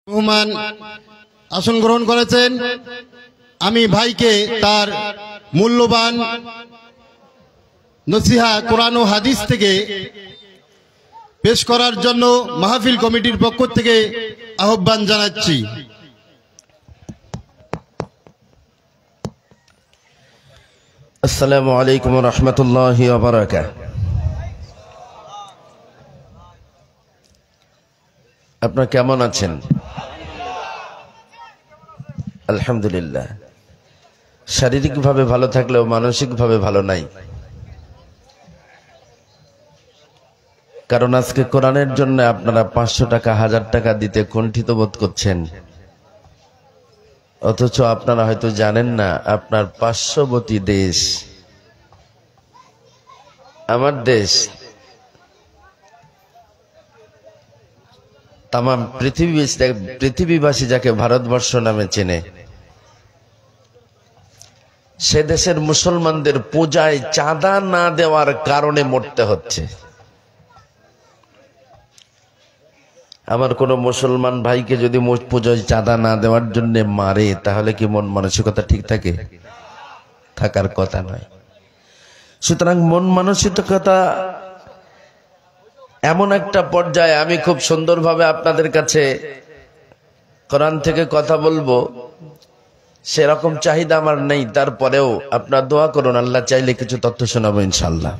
রহমান আসন গ্রহণ করেছেন। আমি ভাইকে তার মূল্যবান নসিহা কোরআন ও হাদিস থেকে পেশ করার জন্য মাহফিল কমিটির পক্ষ থেকে আহ্বান জানাচ্ছি। আসসালামু আলাইকুম ওয়া রাহমাতুল্লাহি ওয়া বারাকাতুহু। আপনারা কেমন আছেন? আলহামদুলিল্লাহ। শারীরিকভাবে ভালো থাকলেও মানসিকভাবে ভালো নাই, কারণ আজকে কোরআনের জন্য আপনারা 500 টাকা 1000 টাকা দিতে কুণ্ঠিত বোধ করছেন, অথচ আপনারা হয়তো জানেন না আপনার পার্শ্ববর্তী দেশ, আমার দেশ, তামাম পৃথিবীবাসী যাকে ভারতবর্ষ নামে চেনে, সে দেশের মুসলমানদের পূজায় চাঁদা না দেওয়ার কারণে মরতে হচ্ছে। আমার কোন মুসলমান ভাইকে যদি পূজায় চাঁদা না দেওয়ার জন্য মারে, তাহলে কি মন মানসিকতা ঠিক থাকে? থাকার কথা নয়। সুতরাং মন মানসিকতা এমন একটা পর্যায়ে, আমি খুব সুন্দরভাবে আপনাদের কাছে কোরআন থেকে কথা বলবো, সেরকম চাহিদা আমার নেই, তারপরেও আপনারা দোয়া করুন, আল্লাহ চাইলে কিছু তথ্য শোনাবো ইনশাআল্লাহ।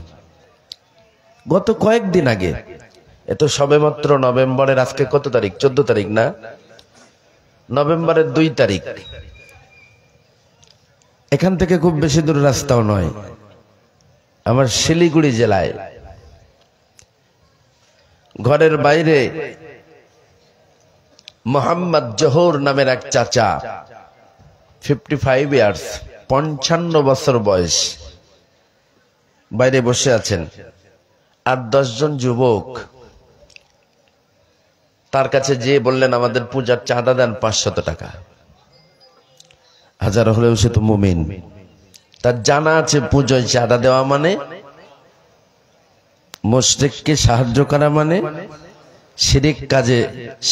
গত কয়েকদিন আগে, এত সবেমাত্র নভেম্বরের, আজকে কত তারিখ? 14 তারিখ না? নভেম্বরের 2 তারিখ, এখান থেকে খুব বেশি দূর রাস্তাও নয়, আমার শিলিগুড়ি জেলায় ঘরের বাইরে মোহাম্মদ জহুর নামের এক চাচা, 55 ইয়ার্স, 55 বছর বয়স, বাইরে বসে আছেন। আর 10 জন যুবক তার কাছে যেয়ে বললেন, আমাদের পূজার চাঁদা দেন 500 টাকা। হাজার হলেও সে তো মুমিন, তার জানা আছে পূজায় চাঁদা দেওয়া মানে মুশরিককে সাহায্য করা, মানে শিরিক কাজে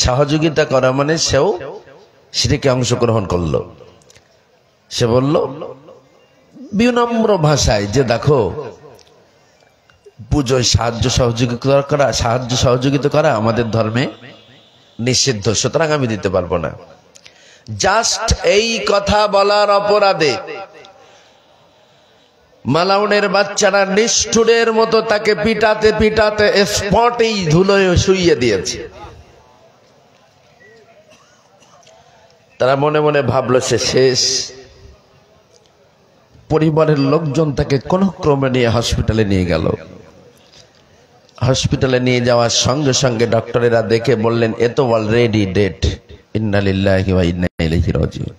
সহযোগিতা করা, মানে সেও শিরিকে অংশগ্রহণ করলো। সে বলল বিনম্র ভাষায় যে, দেখো, পূজায় সাহায্য সহযোগিতা করা আমাদের ধর্মে নিষিদ্ধ, সুতরাং আমি দিতে পারবো না। জাস্ট এই কথা বলার অপরাধে মালাউনের বাচ্চারা নিষ্ঠুরের মতো তাকে পিটাতে পিটাতে স্পটেই ধুলোয় শুইয়ে দিয়েছে। তারা মনে মনে ভাবলো সে শেষ। পরিবারের লোকজন তাকে কোন ক্রমে নিয়ে হসপিটালে নিয়ে গেল। হসপিটালে নিয়ে যাওয়ার সঙ্গে সঙ্গে ডক্টরেরা দেখে বললেন, এ তো অলরেডি ডেড। ইন্না লিল্লাহি ওয়া ইন্না ইলাইহি রাজিউন।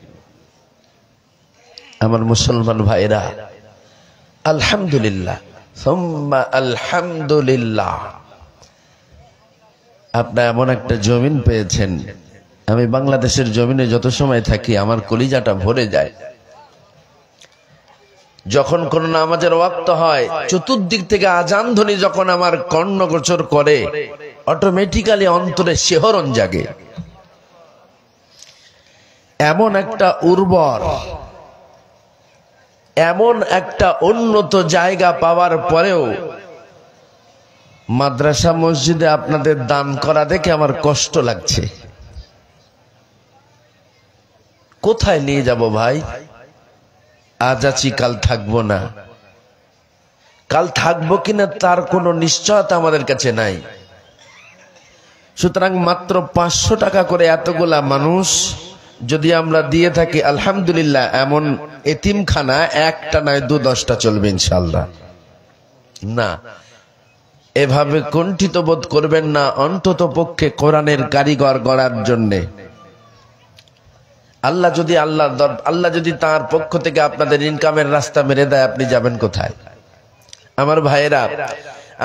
আমার মুসলমান ভাইরা, আলহামদুলিল্লাহ, সুম্মা আলহামদুলিল্লাহ, আপনারা এমন একটা জমিন পেয়েছেন। আমি বাংলাদেশের জমিনে যত সময় থাকি আমার কলিজাটা ভরে যায়। যখন কোন নামাজের ওয়াক্ত হয়, চতুর্দিক থেকে আজান ধ্বনি যখন আমার কর্ণগোচর করে, অটোমেটিক্যালি অন্তরে শিহরণ জাগে। এমন একটা উর্বর, এমন একটা উন্নত জায়গা পাওয়ার পরেও মাদ্রাসা মসজিদে আপনাদের দান করা দেখে আমার কষ্ট লাগছে। কোথায় নিয়ে যাব ভাই? আজ আছি, কাল থাকবো না। কাল থাকবো কিনা তার কোনো নিশ্চয়তা আমাদের কাছে নাই। সুতরাং মাত্র 500 টাকা করে এতগুলা মানুষ যদি আমরা দিয়ে থাকি, আলহামদুলিল্লাহ, এমন এতিমখানা একটা নয় 2-10টা চলবে ইনশাআল্লাহ। না, এভাবে কুণ্ঠিত বোধ করবেন না। অন্তত পক্ষে কোরআনের কারিগর গড়ার জন্যে আল্লাহ যদি তার পক্ষ থেকে আপনাদের ইনকামের রাস্তা মেরে দেয়, আপনি যাবেন কোথায়? আমার ভাইয়েরা,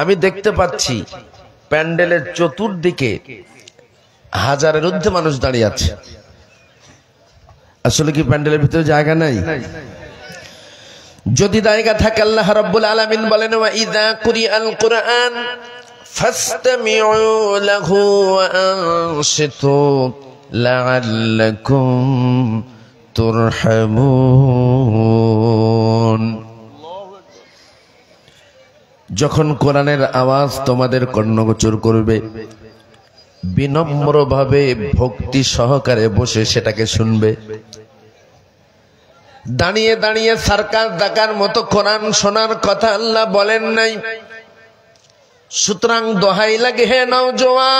আমি দেখতে পাচ্ছি প্যান্ডেলের চতুর্দিকে হাজারের ঊর্ধ্বে মানুষ দাঁড়িয়ে আছে। আসলে কি প্যান্ডেলের ভিতরে জায়গা নাই? যদি জায়গা থাকে, আল্লাহ রাব্বুল আলামিন বলেন, ওয়া ইযা কুরিআল কুরআন ফাসতামিউ লাহু ওয়া আনসিতু লাআল্লাকুম তুরহামুন। যখন কোরআনের আওয়াজ তোমাদের কর্ণগোচর করবে, বিনম্রভাবে ভক্তি সহকারে বসে সেটাকে শুনবে। দাঁড়িয়ে দাঁড়িয়ে সার্কাস দেখার মতো কোরআন শোনার কথা আল্লাহ বলেন নাই। সুতরাং দোহাই লাগে হে নওজোয়ান,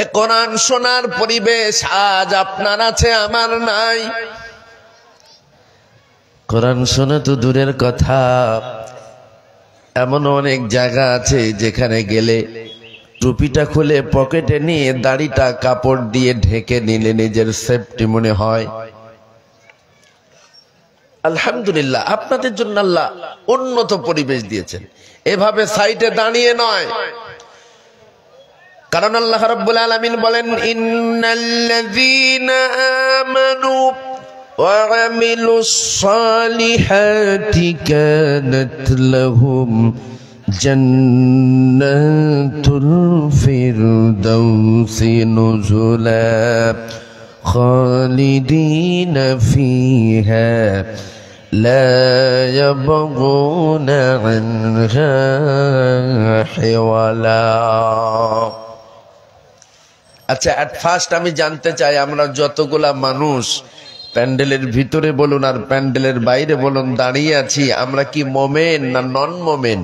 এ কোরআন শোনার পরিবেশ আজ আপনার আছে, আমার নাই। কোরআন শোনা তো দূরের কথা, এমন অনেক জায়গা আছে যেখানে গেলে টুপিটা খুলে পকেটে নিয়ে দাড়িটা কাপড় দিয়ে ঢেকে নিলে নিজের সেফটি মনে হয়। আলহামদুলিল্লাহ, আপনাদের জন্য আল্লাহ উন্নত পরিবেশ দিয়েছেন। এভাবে সাইডে দাঁড়িয়ে নয়, কারণ আল্লাহ রাব্বুল আলামিন বলেন, ইন্নাল্লাযীনা আমানু ওয়া আমিলুস সালিহাতি কানাত লাহুম জান্নাতুল ফিরদাউসি নুজুলা খালিদিনা ফিহা লা ইয়াবগুনা আনহা হিওয়ালা। আচ্ছা, এট ফার্স্ট আমি জানতে চাই, আমরা যতগুলা মানুষ প্যান্ডেলের ভিতরে বলুন আর প্যান্ডেলের বাইরে বলুন দাঁড়িয়ে আছি, আমরা কি মোমেন না নন মোমেন?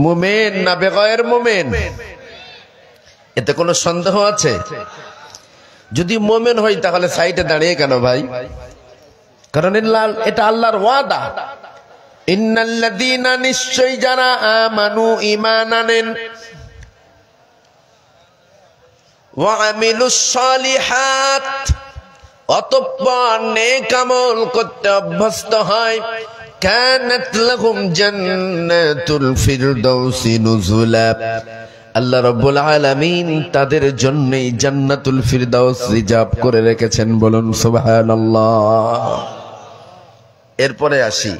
মোমেন না বেগয়ের মোমেন? এতে কোনো সন্দেহ আছে? যদি মোমেন হই তাহলে সাইডে দাঁড়িয়ে কেন ভাই? কারণ এটা আল্লাহর ওয়াদা, ইন্নাল্লাযীনা, নিশ্চয়ই যারা আমানু, ঈমান আনেন, ওয়া আমিলুস সালিহাত, অতঃপর নেক আমল করতে অভ্যস্ত হয়, কানাত লাহুম জান্নাতুল ফিরদাউসি নুজুলা, আল্লাহ রাব্বুল আলামিন তাদের জন্যই জান্নাতুল ফিরদাউস রিজার্ভ করে রেখেছেন। বলুন সুবহানাল্লাহ। এরপরে আসি,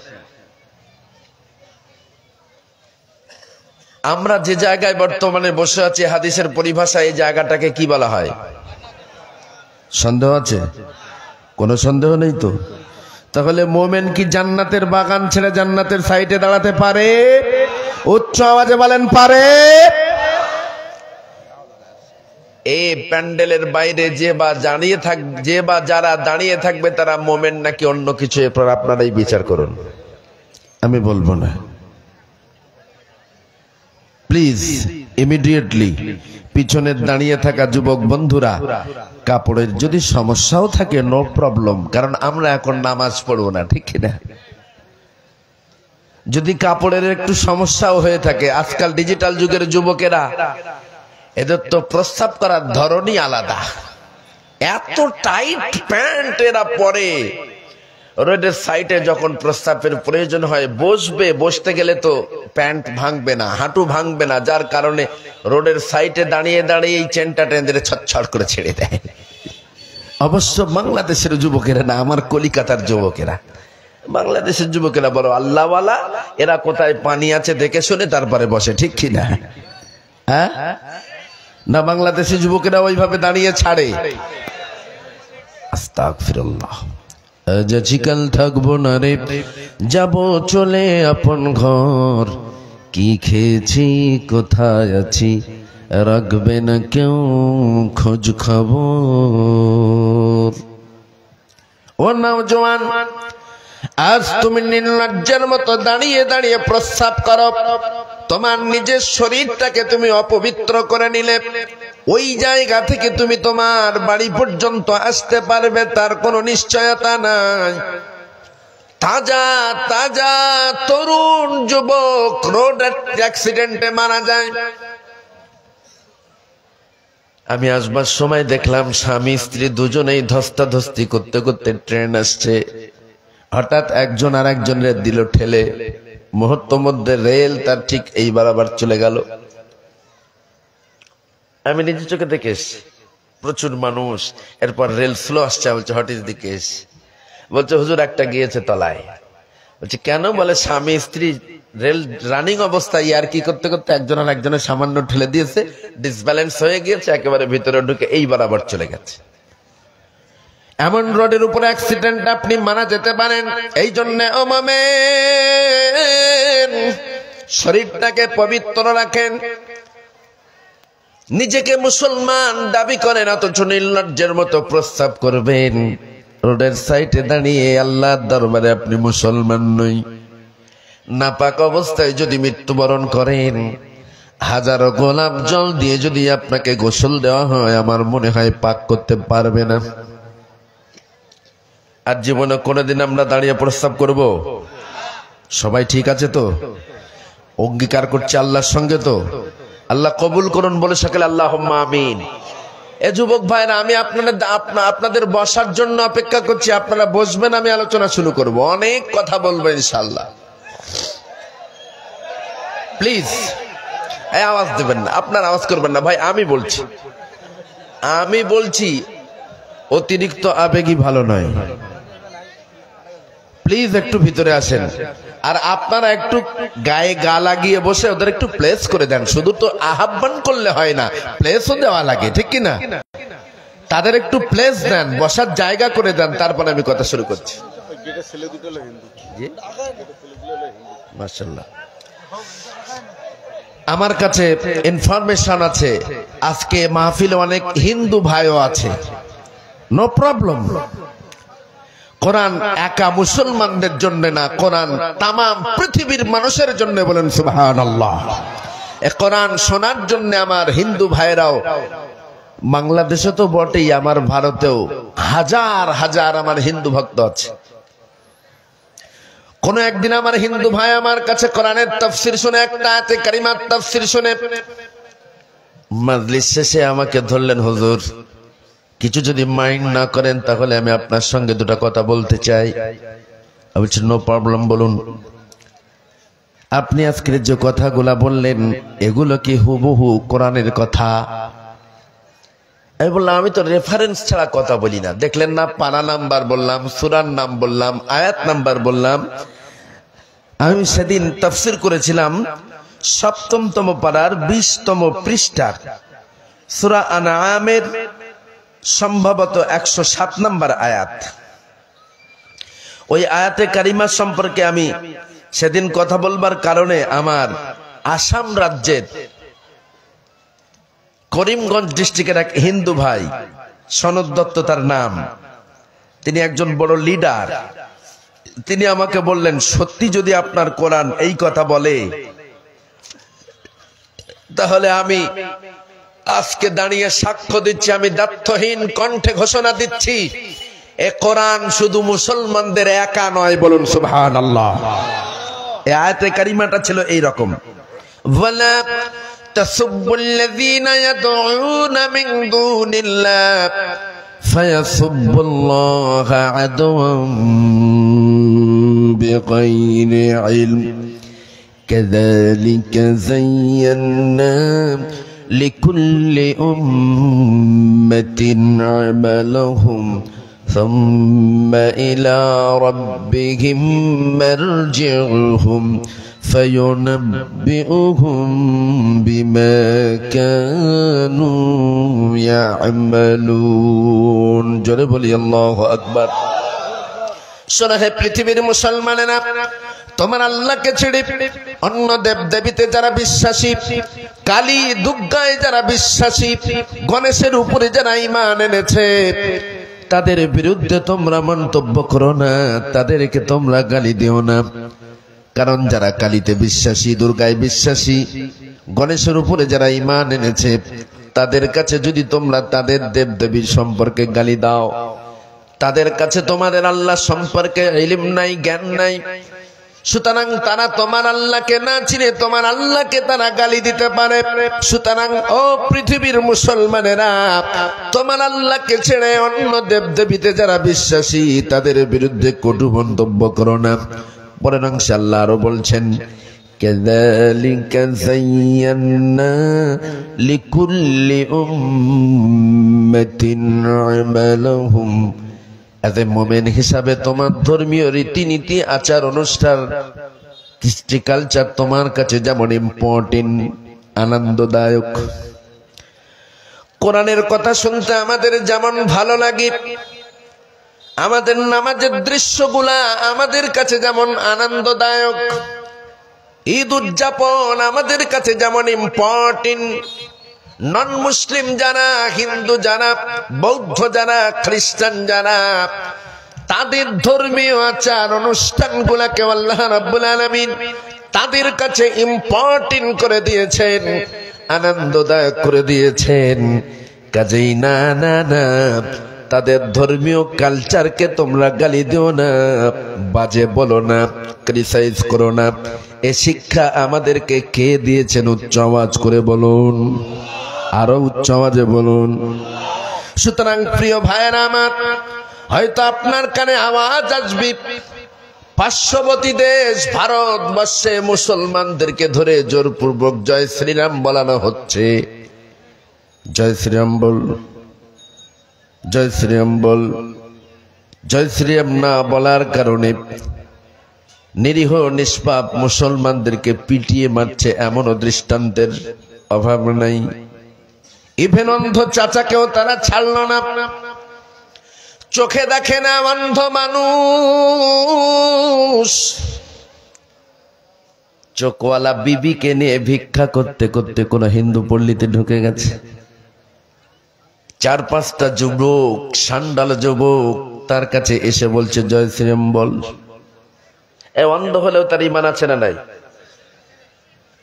আমরা যে জায়গায় বর্তমানে বসে আছি, হাদিসের পরিভাষায় এই জায়গাটাকে কি বলা হয়? সন্দেহ আছে? কোনো সন্দেহ নেই তো? তাহলে মোমেন কি জান্নাতের বাগান ছেড়ে জান্নাতের সাইডে দাঁড়াতে পারে? উচ্চ আওয়াজে বলেন, পারে? এই প্যান্ডেলের বাইরে যে বা যারা দাঁড়িয়ে থাকবে তারা মোমেন নাকি অন্য কিছু, এরপর আপনারাই বিচার করুন, আমি বলবো না। প্লিজ ইমিডিয়েটলি পিছনে দাঁড়িয়ে থাকা যুবক বন্ধুরা, কাপড়ের যদি সমস্যাও থাকে নো প্রবলেম, কারণ আমরা এখন নামাজ পড়বো না, ঠিক কিনা? যদি কাপড়ের একটু সমস্যাও হয়ে থাকে, আজকাল ডিজিটাল যুগের যুবকেরা, এদের তো প্রস্রাব করার ধরনই আলাদা। এত টাইট প্যান্ট এরা পরে, রোডের সাইডে যখন প্রস্রাবের প্রয়োজন হয় বসতে গেলে তো প্যান্ট ভাঙবে না, হাঁটু ভাঙবে না, যার কারণে রোডের সাইডে দাঁড়িয়ে দাঁড়িয়ে এই চেনটা টেনে ছটছট করে ছেড়ে দেয়। অবশ্য বাংলাদেশের যুবকেরা না, আমার কলিকাতার যুবকেরা, বাংলাদেশের যুবকেরা বড় আল্লাহওয়ালা, এরা কোথায় পানি আছে দেখে শুনে তারপরে বসে, ঠিক কিনা? হ্যাঁ না, বাংলাদেশের যুবকেরা ওইভাবে দাঁড়িয়ে ছাড়ে। আস্তাগফিরুল্লাহ। আজ আছি কাল থাকবো না রে, যাব চলে আপন ঘর, কি খেয়েছি কোথায় আছি রাখবে না কেউ খোঁজ খবর। ও নওজোয়ান, আজ তুমি নির্লজ্জের মতো দাঁড়িয়ে দাঁড়িয়ে প্রস্রাব করো, তোমার নিজের শরীরটাকে তুমি অপবিত্র করে নিলে, ওই জায়গা থেকে তুমি তোমার বাড়ি পর্যন্ত আসতে পারবে তার কোনো নিশ্চয়তা নাই। তাজা তাজা তরুণ যুবক রোড অ্যাক্সিডেন্টে মারা যায়। আমি আসবার সময় দেখলাম স্বামী স্ত্রী দুজনেই ধস্তাধস্তি করতে করতে ট্রেন আসছে, হঠাৎ একজন আর একজনের দিল ঠেলে, মুহূর্ত মধ্যে রেল তার ঠিক এই বরাবর চলে গেল। আমি নিজে চোখে দেখে এসছি, প্রচুর মানুষ। এরপর রেল স্লো আসছে, বলছে হোয়াট ইজ দি কেস? বলছে হুজুর একটা গিয়েছে তলায়। বলছে কেন? বলে স্বামী স্ত্রী রেল রানিং অবস্থায় আর কি করতে করতে একজন আর একজনের সামান্য ঠেলে দিয়েছে, ডিসব্যালেন্স হয়ে গিয়েছে, একেবারে ভিতরে ঢুকে এই বরাবর চলে গেছে। এমন রোডের উপরে অ্যাক্সিডেন্ট আপনি মারা যেতে পারেন। এই জন্য ও মোমেন, শরীরটাকে পবিত্র রাখেন। নিজেকে মুসলমান দাবি করেন, অথচ নির্লজ্জের মতো প্রস্তাব করবেন রোডের সাইডে দাঁড়িয়ে। আল্লাহর দরবারে আপনি মুসলমান নই। নাপাক অবস্থায় যদি মৃত্যুবরণ করেন, হাজারো গোলাপ জল দিয়ে যদি আপনাকে গোসল দেওয়া হয়, আমার মনে হয় পাক করতে পারবে না। আর জীবনে কোনোদিন আমরা দাঁড়িয়ে প্রস্তাব করব? সবাই ঠিক আছে তো? অঙ্গীকার করছে আল্লাহর সঙ্গে তো? আল্লাহ কবুল করুন বলে সকলে আল্লাহুম্মা আমিন। এ যুবক ভাইরা, আমি আপনাদের বসার জন্য অপেক্ষা করছি। আপনারা বসবেন, আমি আলোচনা শুরু করব। অনেক কথা বলবো ইনশাআল্লাহ। প্লিজ আওয়াজ দেবেন না, আপনার আওয়াজ করবেন না ভাই। আমি বলছি অতিরিক্ত আবেগী ভালো নয়। প্লিজ একটু ভিতরে আসেন। আর আপনারা একটু গায়ে গা লাগিয়ে বসে ওদের একটু প্লেস করে দেন। শুধু তো আহ্বান করলে হয় না, প্লেসও দেওয়া লাগে, ঠিক কিনা? তাদের একটু প্লেস দেন, বসার জায়গা করে দেন, তারপরে আমি কথা শুরু করছি। মাশাআল্লাহ, আমার কাছে ইনফরমেশন আছে আজকে মাহফিলে অনেক হিন্দু ভাইও আছে। No problem. কোরআন একা মুসলমানদের জন্য না, কোরআন তামাম পৃথিবীর মানুষের জন্য। বলেন সুবহানাল্লাহ। এই কোরআন শোনার জন্য আমার হিন্দু ভাইরাও, বাংলাদেশে তো বটেই, আমার ভারতেও হাজার হাজার আমার হিন্দু ভক্ত আছে। কোন একদিন আমার হিন্দু ভাই আমার কাছে কোরআনের তাফসীর শুনে, একটা আয়াতে কারিমার তাফসীর শুনে মাজলিস শেষে আমাকে ধরলেন, হুজুর কিছু যদি মাইন্ড না করেন তাহলে আমি আপনার সঙ্গে দুটো কথা বলতে চাই। আমি বলছি নো প্রবলেম, বলুন। আপনি আজকের যে কথাগুলা বললেন এগুলো কি হুবহু কোরআনের কথা? আমি বললাম আমি তো রেফারেন্স ছাড়া কথা বলি না। দেখলেন না, পারা নাম্বার বললাম, সূরার নাম বললাম, আয়াত নাম্বার বললাম। আমি সেদিন তাফসীর করেছিলাম ৭ম পারার ২০তম পৃষ্ঠার সূরা আনআমের সম্ভবত ১০৭ নম্বর আয়াত। ওই আয়াতে কারিমা সম্পর্কে আমি সেদিন কথা বলবার কারণে আমার আসাম রাজ্যের করিমগঞ্জ ডিস্ট্রিক্টের এক হিন্দু ভাই, সনদ দত্ত তার নাম, তিনি একজন বড় লিডার। তিনি আমাকে বললেন, সত্যি যদি আপনার কোরআন এই কথা বলে তাহলে আমি আজকে দাঁড়িয়ে সাক্ষ্য দিচ্ছি, আমি দায়িত্বহীন কণ্ঠে ঘোষণা দিচ্ছি, এ কোরআন শুধু মুসলমানদের একা নয়। বলুন সুবহানাল্লাহ। এই আয়াতে কারিমাটা ছিল এই রকম, ওয়ালা তাসুবুল্লাযীনা ইয়াদউনা মিন দুনিল্লাহ ফায়াসুবুল্লাহা আদওয়ান বিগাইরি ইলম কাযালিকা যায়্যানা لكل أمة عملهم ثم إلى ربهم مرجعهم فينبئهم بما كانوا يعملون। জোরে বলি আল্লাহু আকবার। শোনো হে পৃথিবীর মুসলমানেরা, তোমার আল্লাহকে ছেড়ে অন্য দেব দেবীতে যারা বিশ্বাসী, কালী দুর্গায় যারা বিশ্বাসী, গণেশের উপরে যারা ঈমান এনেছে, তাদের বিরুদ্ধে তোমরা মন্তব্য করো না, তাদেরকে তোমরা গালি দিও না। কারণ যারা কালীতে বিশ্বাসী, দুর্গায় বিশ্বাসী, গণেশের উপরে যারা ঈমান এনেছে, তাদের কাছে যদি তোমরা তাদের দেব দেবীর সম্পর্কে গালি দাও, তাদের কাছে তোমাদের আল্লাহ সম্পর্কে ইলম নাই, জ্ঞান নাই, সুতরাং তারা তোমার আল্লাহকে না চিনে তোমার আল্লাহকে তারা গালি দিতে পারে। সুতরাং ও পৃথিবীর মুসলমানেরা, তোমার আল্লাহকে ছেড়ে অন্য দেবদেবীতে যারা বিশ্বাসী তাদের বিরুদ্ধে কটু মন্তব্য করো না। পরের অংশে আল্লাহ আরো বলছেন, কাযালিকা যায়্যানা লিকুল্লি উম্মাতিন আমালাহুম এজ এ মোমেন হিসাবে তোমার ধর্মীয় রীতিনীতি, আচার অনুষ্ঠান, কৃষ্টি কালচার তোমার কাছে যেমন ইম্পর্টেন্ট, আনন্দদায়ক, কোরআনের কথা শুনতে আমাদের যেমন ভালো লাগে, আমাদের নামাজের দৃশ্যগুলা আমাদের কাছে যেমন আনন্দদায়ক, ঈদ উদযাপন আমাদের কাছে যেমন ইম্পর্টেন্ট, নন মুসলিম যারা, হিন্দু যারা, বৌদ্ধ যারা, খ্রিস্টান যারা, তাদের ধর্মীয় আচার অনুষ্ঠানগুলাকে আল্লাহ রাব্বুল আলামিন তাদের কাছে ইম্পর্টেন্ট করে দিয়েছেন, আনন্দদায়ক করে দিয়েছেন। কাজেই না না না, তাদের ধর্মীয় কালচারকে তোমরা গালি দিও না, বাজে বলো না, ক্রিটিসাইজ করো না। এ শিক্ষা আমাদেরকে কে দিয়েছেন? উচ্চ আওয়াজ করে বলুন, আরো উচ্চ আওয়াজে বলুন। সুতরাং প্রিয় ভাইয়েরা আমার, হয়তো আপনার কানে আওয়াজ আসবে পার্শ্ববর্তী দেশ ভারতবর্ষে মুসলমানদেরকে ধরে জোরপূর্বক জয় শ্রীরাম বলানো হচ্ছে। জয় শ্রীরাম বল, জয় শ্রীরাম বল। জয় শ্রীরাম না বলার কারণে নিরীহ নিষ্পাপ মুসলমানদেরকে পিটিয়ে মারছে, এমনও দৃষ্টান্তের অভাব নাই। ইভেন অন্ধ চাচাকেও তারা ছাড়ল না। চোখে দেখে না অন্ধ মানুষ, চোখওয়ালা বিবিকে নিয়ে ভিক্ষা করতে করতে কোন হিন্দু পল্লীতে ঢুকে গেছে। 4-5টা যুবক, সান্ডাল যুবক তার কাছে এসে বলছে জয় শ্রীরাম বল। এ অন্ধ হলেও তার ঈমান আছে না নাই?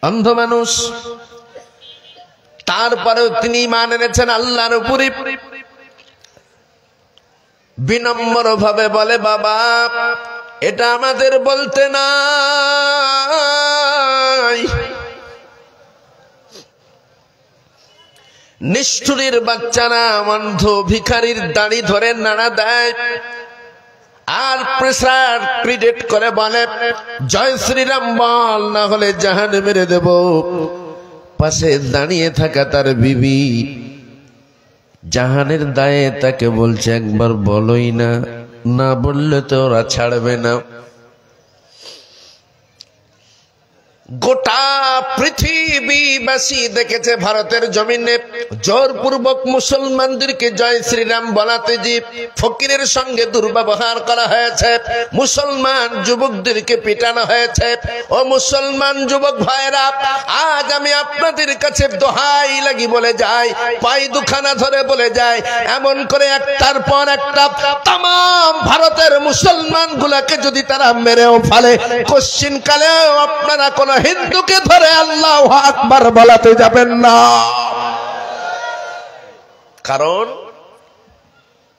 অন্ধ মানুষ, তারপরেও তিনি ঈমান এনেছেন আল্লাহর উপরে। বিনম্র ভাবে বলে, বাবা এটা আমাদের বলতে নাই। নিষ্ঠুরের বাচ্চারা অন্ধ ভিখারির দাড়ি ধরে নাড়া দেয় আর প্রেসার ক্রিয়েট করে বলে জয় শ্রীরাম বল, না হলে জাহান্নামে মেরে দেব। পাশে দাঁড়িয়ে থাকা তার বিবি জাহানের দায়ে তাকে বলছে একবার বলোই না, না বললে তো ওরা ছাড়বে না। গোটা পৃথিবীবাসী দেখেছে ভারতের জমিনে জোরপূর্বক মুসলমানদেরকে জয় শ্রীরাম বলাতে যে ফকিরের সঙ্গে দুর্ব্যবহার করা হয়েছে, মুসলমান যুবকদেরকে পিটানো হয়েছে। ও মুসলমান যুবক ভাইরা, আজ আমি আপনাদের কাছে দোহাই লাগি বলে যাই, পাই দুখানা ধরে বলে যাই, এমন করে একটার পর একটা তাম ভারতের মুসলমান গুলাকে যদি তারা মেরেও ফেলে, কোশ্চিন কালেও আপনারা কোন হিন্দুকে ধরে আল্লাহু আকবার বলাতে যাবেন না। কারণ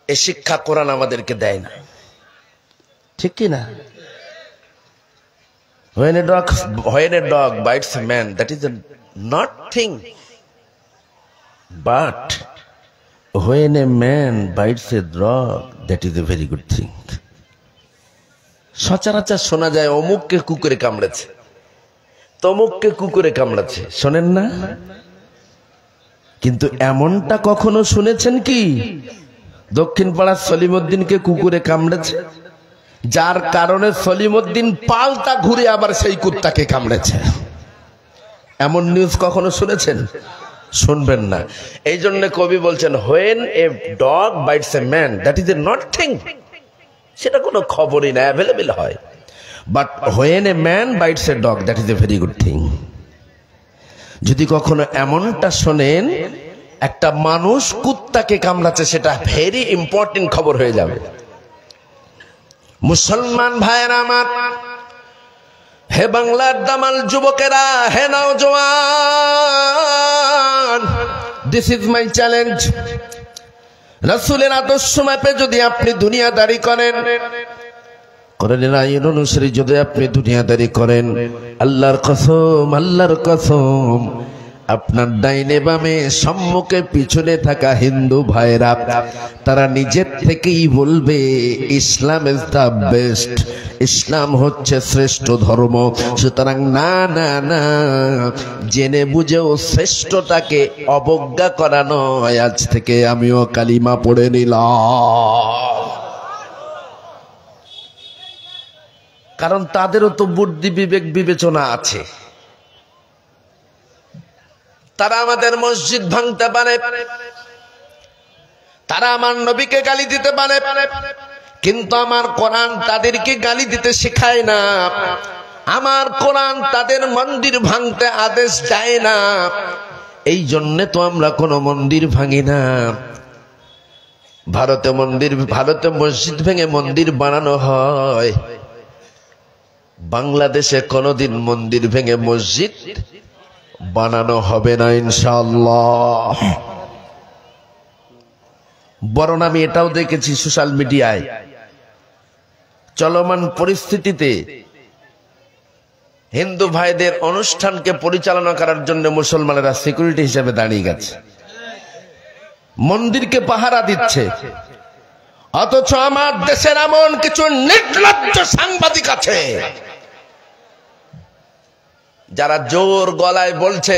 এ শিক্ষা কোরআন আমাদেরকে দেয় না, ঠিক কি না? When a dog bites a man, that is a not thing. But when a man bites a dog, that is a very good thing. সচরাচর শোনা যায় অমুককে কুকুরে কামড়েছে, তমুককে কুকুরে কামড়েছে, শোনেন না? কিন্তু এমনটা কখনো শুনেছেন কি দক্ষিণ পাড়ার সলিমউদ্দিনকে কুকুরে কামড়েছে, যার কারণে সলিমউদ্দিন পাল্টা ঘুরে আবার সেই কুত্তাকে কামড়েছে? এমন নিউজ কখনো শুনেছেন? শুনবেন না। এই জন্য কবি বলছেন when a dog bites a man, that is a not thing. সেটা কোনো খবরই না, অ্যাভেলেবল হয়। But when a man bites a dog, that is a very good thing. যদি কখনো এমনটা শোনেন একটা মানুষ কুত্তাকে কামড়াচ্ছে, সেটা ভেরি ইম্পর্টেন্ট খবর হয়ে যাবে। মুসলমান ভাইয়েরা আমার, হে বাংলার দামাল যুবকেরা, হে নওজওয়ান, দিস ইজ মাই চ্যালেঞ্জ। রাসূলের আদর্শ মাপে যদি আপনি দুনিয়াদারি করেন, কোরআনের আইন অনুসারে যদি আপনি দুনিয়াদারি করেন, আল্লাহর কসম, আল্লাহর কসম, আপনার ডাইনে বামে সম্মুখে পিছনে থাকা হিন্দু ভাইরা তারা নিজের থেকেই বলবে ইসলাম ইজ দ্য বেস্ট, ইসলাম হচ্ছে শ্রেষ্ঠ ধর্ম। সুতরাং না না না, জেনে বুঝেও শ্রেষ্ঠটাকে অবজ্ঞা করা নয়। আজ থেকে আমিও কালিমা পড়ে নিলাম। কারণ তাদেরও তো বুদ্ধি বিবেক বিবেচনা আছে। তারা আমাদের মসজিদ ভাঙতে পারে, তারা আমার নবীকে গালি দিতে পারে, কিন্তু আমার কোরআন তাদেরকে গালি দিতে শেখায় না। আমার কোরআন তাদের মন্দির ভাঙতে আদেশ দেয় না। এই জন্যে তো আমরা কোনো মন্দির ভাঙি না। ভারতে মসজিদ ভেঙে মন্দির বানানো হয়, বাংলাদেশে কোনোদিন মন্দির ভেঙে মসজিদ বানানো হবে না ইনশাআল্লাহ। বরং আমি এটাও দেখেছি সোশ্যাল মিডিয়ায়, চলমান পরিস্থিতিতে হিন্দু ভাইদের অনুষ্ঠানকে পরিচালনা করার জন্য মুসলমানেরা সিকিউরিটি হিসেবে দাঁড়িয়ে গেছে, মন্দিরকে পাহারা দিচ্ছে। অথচ আমার দেশের এমন কিছু নির্লজ্জ সাংবাদিক আছে যারা জোর গলায় বলছে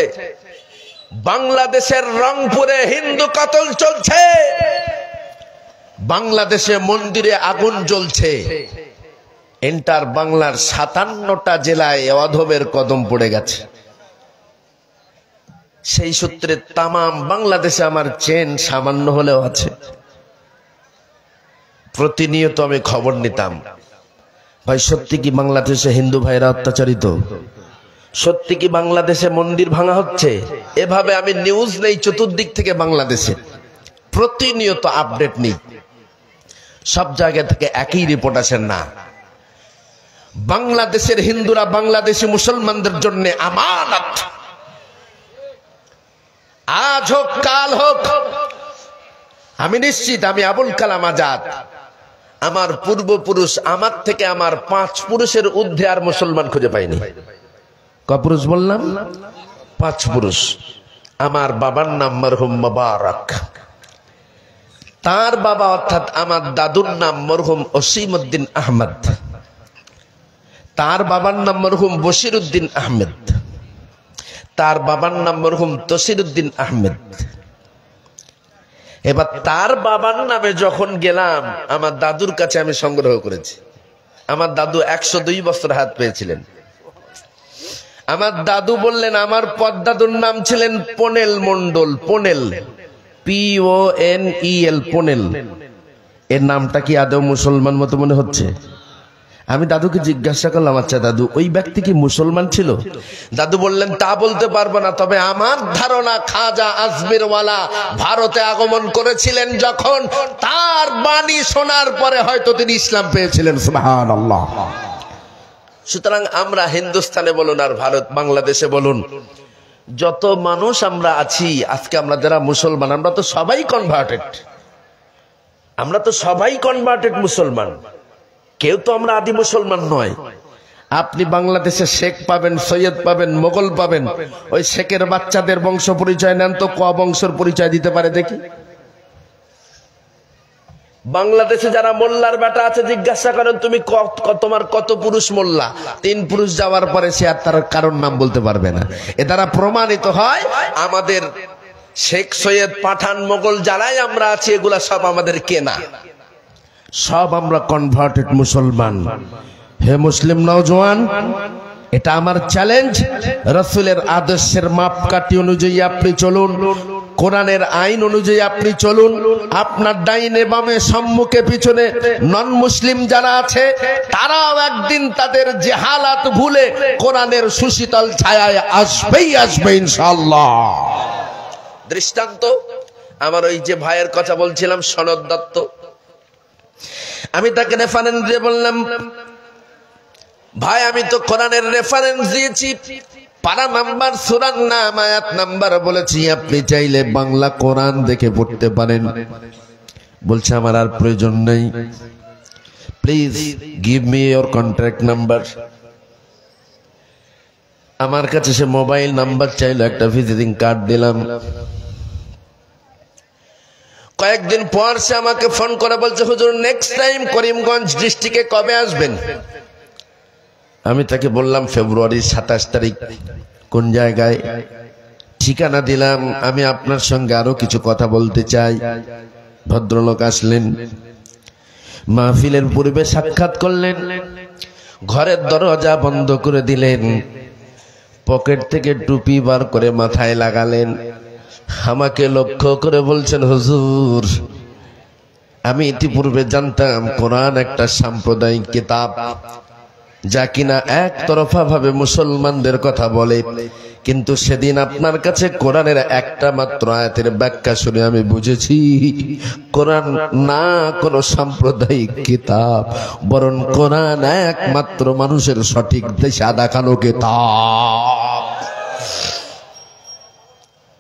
বাংলাদেশের রংপুরে হিন্দু কতল চলছে, বাংলাদেশে মন্দিরে আগুন জ্বলছে। এন্টার বাংলার 57টা জেলায় অধবের কদম পড়ে গেছে। সেই সূত্রে তামাম বাংলাদেশে আমার চেন সামান্য হলেও আছে। প্রতিনিয়ত আমি খবর নিতাম, ভাই সত্যি কি বাংলাদেশে হিন্দু ভাইরা অত্যাচারিত, সত্যি কি বাংলাদেশে মন্দির ভাঙা হচ্ছে? এভাবে আমি নিউজ নেই চতুর্দিক থেকে বাংলাদেশে, প্রতিনিয়ত আপডেট নেই। সব জায়গা থেকে একই রিপোর্ট আসেন না। বাংলাদেশের হিন্দুরা বাংলাদেশি মুসলমানদের জন্য আমানত। আজ হোক কাল হোক, আমি নিশ্চিত আমি আবুল কালাম আজাদ, আমার পূর্বপুরুষ, আমার থেকে আমার 5 পুরুষের ঊর্ধ্বে আর মুসলমান খুঁজে পাইনি। ক পুরুষ বললাম? 5 পুরুষ। আমার বাবার নাম মরহুম মোবারক, তার বাবা অর্থাৎ আমার দাদুর নাম মরহুম অসীমউদ্দিন আহমদ, তার বাবার নাম মরহুম বশিরউদ্দিন আহমেদ, তার বাবার নাম মরহুম তসিরউদ্দিন আহমেদ। এবার তার বাবার নামে যখন গেলাম, আমার দাদুর কাছে আমি সংগ্রহ করেছি। আমার দাদু 102 বছর হাত পেয়েছিলেন। আমার দাদু বললেন, আমার পদ্দাদুর নাম ছিলেন পনেল মন্ডল, পনেল, PONEL, পনেল। এর নামটা কি আদৌ মুসলমান মতো মনে হচ্ছে? আমি দাদুকে জিজ্ঞাসা করলাম, আচ্ছা দাদু, ওই ব্যক্তি কি মুসলমান ছিল? দাদু বললেন, তা বলতে পারবো না, তবে আমার ধারণা খাজা আজমিরওয়ালা ভারতে আগমন করেছিলেন যখন, তার বাণী শোনার পরে হয়তো তিনি ইসলাম পেয়েছিলেন। সুবহানাল্লাহ। সুতরাং আমরা হিন্দুস্তানে বলুন আর ভারত বাংলাদেশে বলুন, যত মানুষ আমরা আছি আজকে, আমরা যারা মুসলমান, আমরা তো সবাই কনভার্টেড, আমরা তো সবাই কনভার্টেড মুসলমান। কেউ তো আমরা আদি মুসলমান নয়। আপনি বাংলাদেশে শেখ পাবেন, সৈয়দ পাবেন, মোগল পাবেন। ওই শেখের বাচ্চাদের বংশ পরিচয় নেন তো, ক বংশের পরিচয় দিতে পারে দেখি? বাংলাদেশে যারা মোল্লার বেটা আছে, জিজ্ঞাসা করেন তুমি তোমার কত পুরুষ মোল্লা? 3 পুরুষ যাওয়ার পরে সে আর তার কারণ নাম বলতে পারবে না। এ দ্বারা প্রমাণিত হয় আমাদের শেখ, সৈয়দ, পাঠান, মোগল যারাই আমরা আছি, এগুলা সব আমাদের কেনা, সব আমরা কনভার্টেড মুসলমান। হে মুসলিম নওজোয়ান, এটা আমার চ্যালেঞ্জ। রাসূলের আদর্শের মাপকাঠি অনুযায়ী আপনি চলুন, কোরআনের আইন অনুযায়ী আপনি চলুন। আপনার ডাইনে বামে সম্মুখে পিছনে নন মুসলিম যারা আছে, তারাও একদিন তাদের জেহালাত ভুলে কোরআনের সুশীতল ছায়ায় আসবেই আসবে ইনশাআল্লাহ। দৃষ্টান্ত আমার ওই যে ভাইয়ের কথা বলছিলাম, সনদ দত্ত, আমি তাকে রেফারেন্স দিয়ে বললাম, ভাই আমি তো কোরআনের রেফারেন্স দিয়েছি, পারা নাম্বার, সূরার নাম, আয়াত নাম্বার বলেছি, আপনি চাইলে বাংলা কোরআন দেখে পড়তে পারেন। বলছে আমার আর প্রয়োজন নেই, please give me your contact number. আমার কাছে সে মোবাইল নাম্বার চাইলো, একটা ভিজিটিং কার্ড দিলাম। কয়েকদিন পর সে আমাকে ফোন করে বলছে, হুজুর নেক্সট টাইম করিমগঞ্জ ডিস্ট্রিক্টে কবে আসবেন? আমি তাকে বললাম ফেব্রুয়ারি 27 তারিখ। কোন জায়গায়? ঠিকানা দিলাম। আমি আপনার সঙ্গে আরো কিছু কথা বলতে চাই। ভদ্রলোক আসলেন, মাহফিলের পূর্বে সাক্ষাৎ করলেন। ঘরের দরজা বন্ধ করে দিলেন, পকেট থেকে টুপি বার করে মাথায় লাগালেন, আমাকে লক্ষ্য করে বলছেন, হুজুর আমি ইতিপূর্বে জানতাম কোরআন একটা সাম্প্রদায়িক কিতাব, যা কিনা একতরফা ভাবে মুসলমানদের কথা বলে, কিন্তু সেদিন আপনার কাছে কোরআনের একটা মাত্র আয়াতের ব্যাখ্যা শুনে আমি বুঝেছি কোরআন না কোনো সাম্প্রদায়িক কিতাব, বরং কোরআন একমাত্র মানুষের সঠিক দিশা দেখানো কিতাব।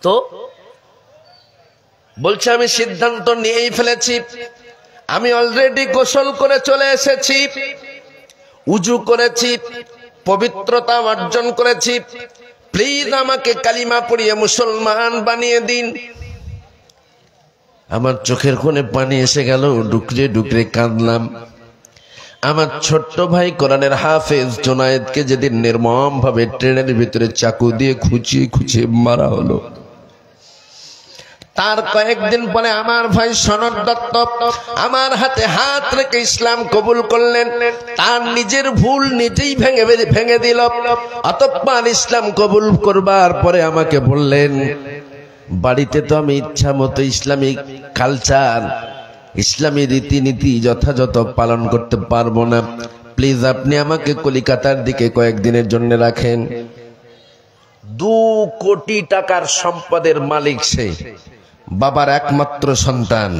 তো বলছে আমি সিদ্ধান্ত নিয়েই ফেলেছি, আমি অলরেডি গোসল করে চলে এসেছি, উজু করেছি, পবিত্রতা অর্জন করেছি, প্লিজ আমাকে কালিমা পড়িয়ে মুসলমান বানিয়ে দিন। আমার চোখের কোণে পানি এসে গেল, ডুকরে ডুকরে কাঁদলাম। আমার ছোট্ট ভাই কোরআনের হাফেজ জোনায়েদকে যেদিন নির্মম ভাবে ট্রেনের ভিতরে চাকু দিয়ে খুঁচিয়ে খুঁচিয়ে মারা হলো, তার কয়েকদিন পরে আমার ভাই সনদ দত্ত আমার হাতে হাত রেখে ইসলাম কবুল করলেন। তার নিজের ভুল নিজেই ভেঙে দিল। অতঃপর ইসলাম কবুল করবার পরে আমাকে বললেন, বাড়িতে তো আমি ইচ্ছা মতো ইসলামিক কালচার, ইসলামী রীতিনীতি যথাযথ পালন করতে পারবো না, প্লিজ আপনি আমাকে কলিকাতার দিকে কয়েকদিনের জন্য রাখেন। 2 কোটি টাকার সম্পদের মালিক সে, বাবার একমাত্র সন্তান,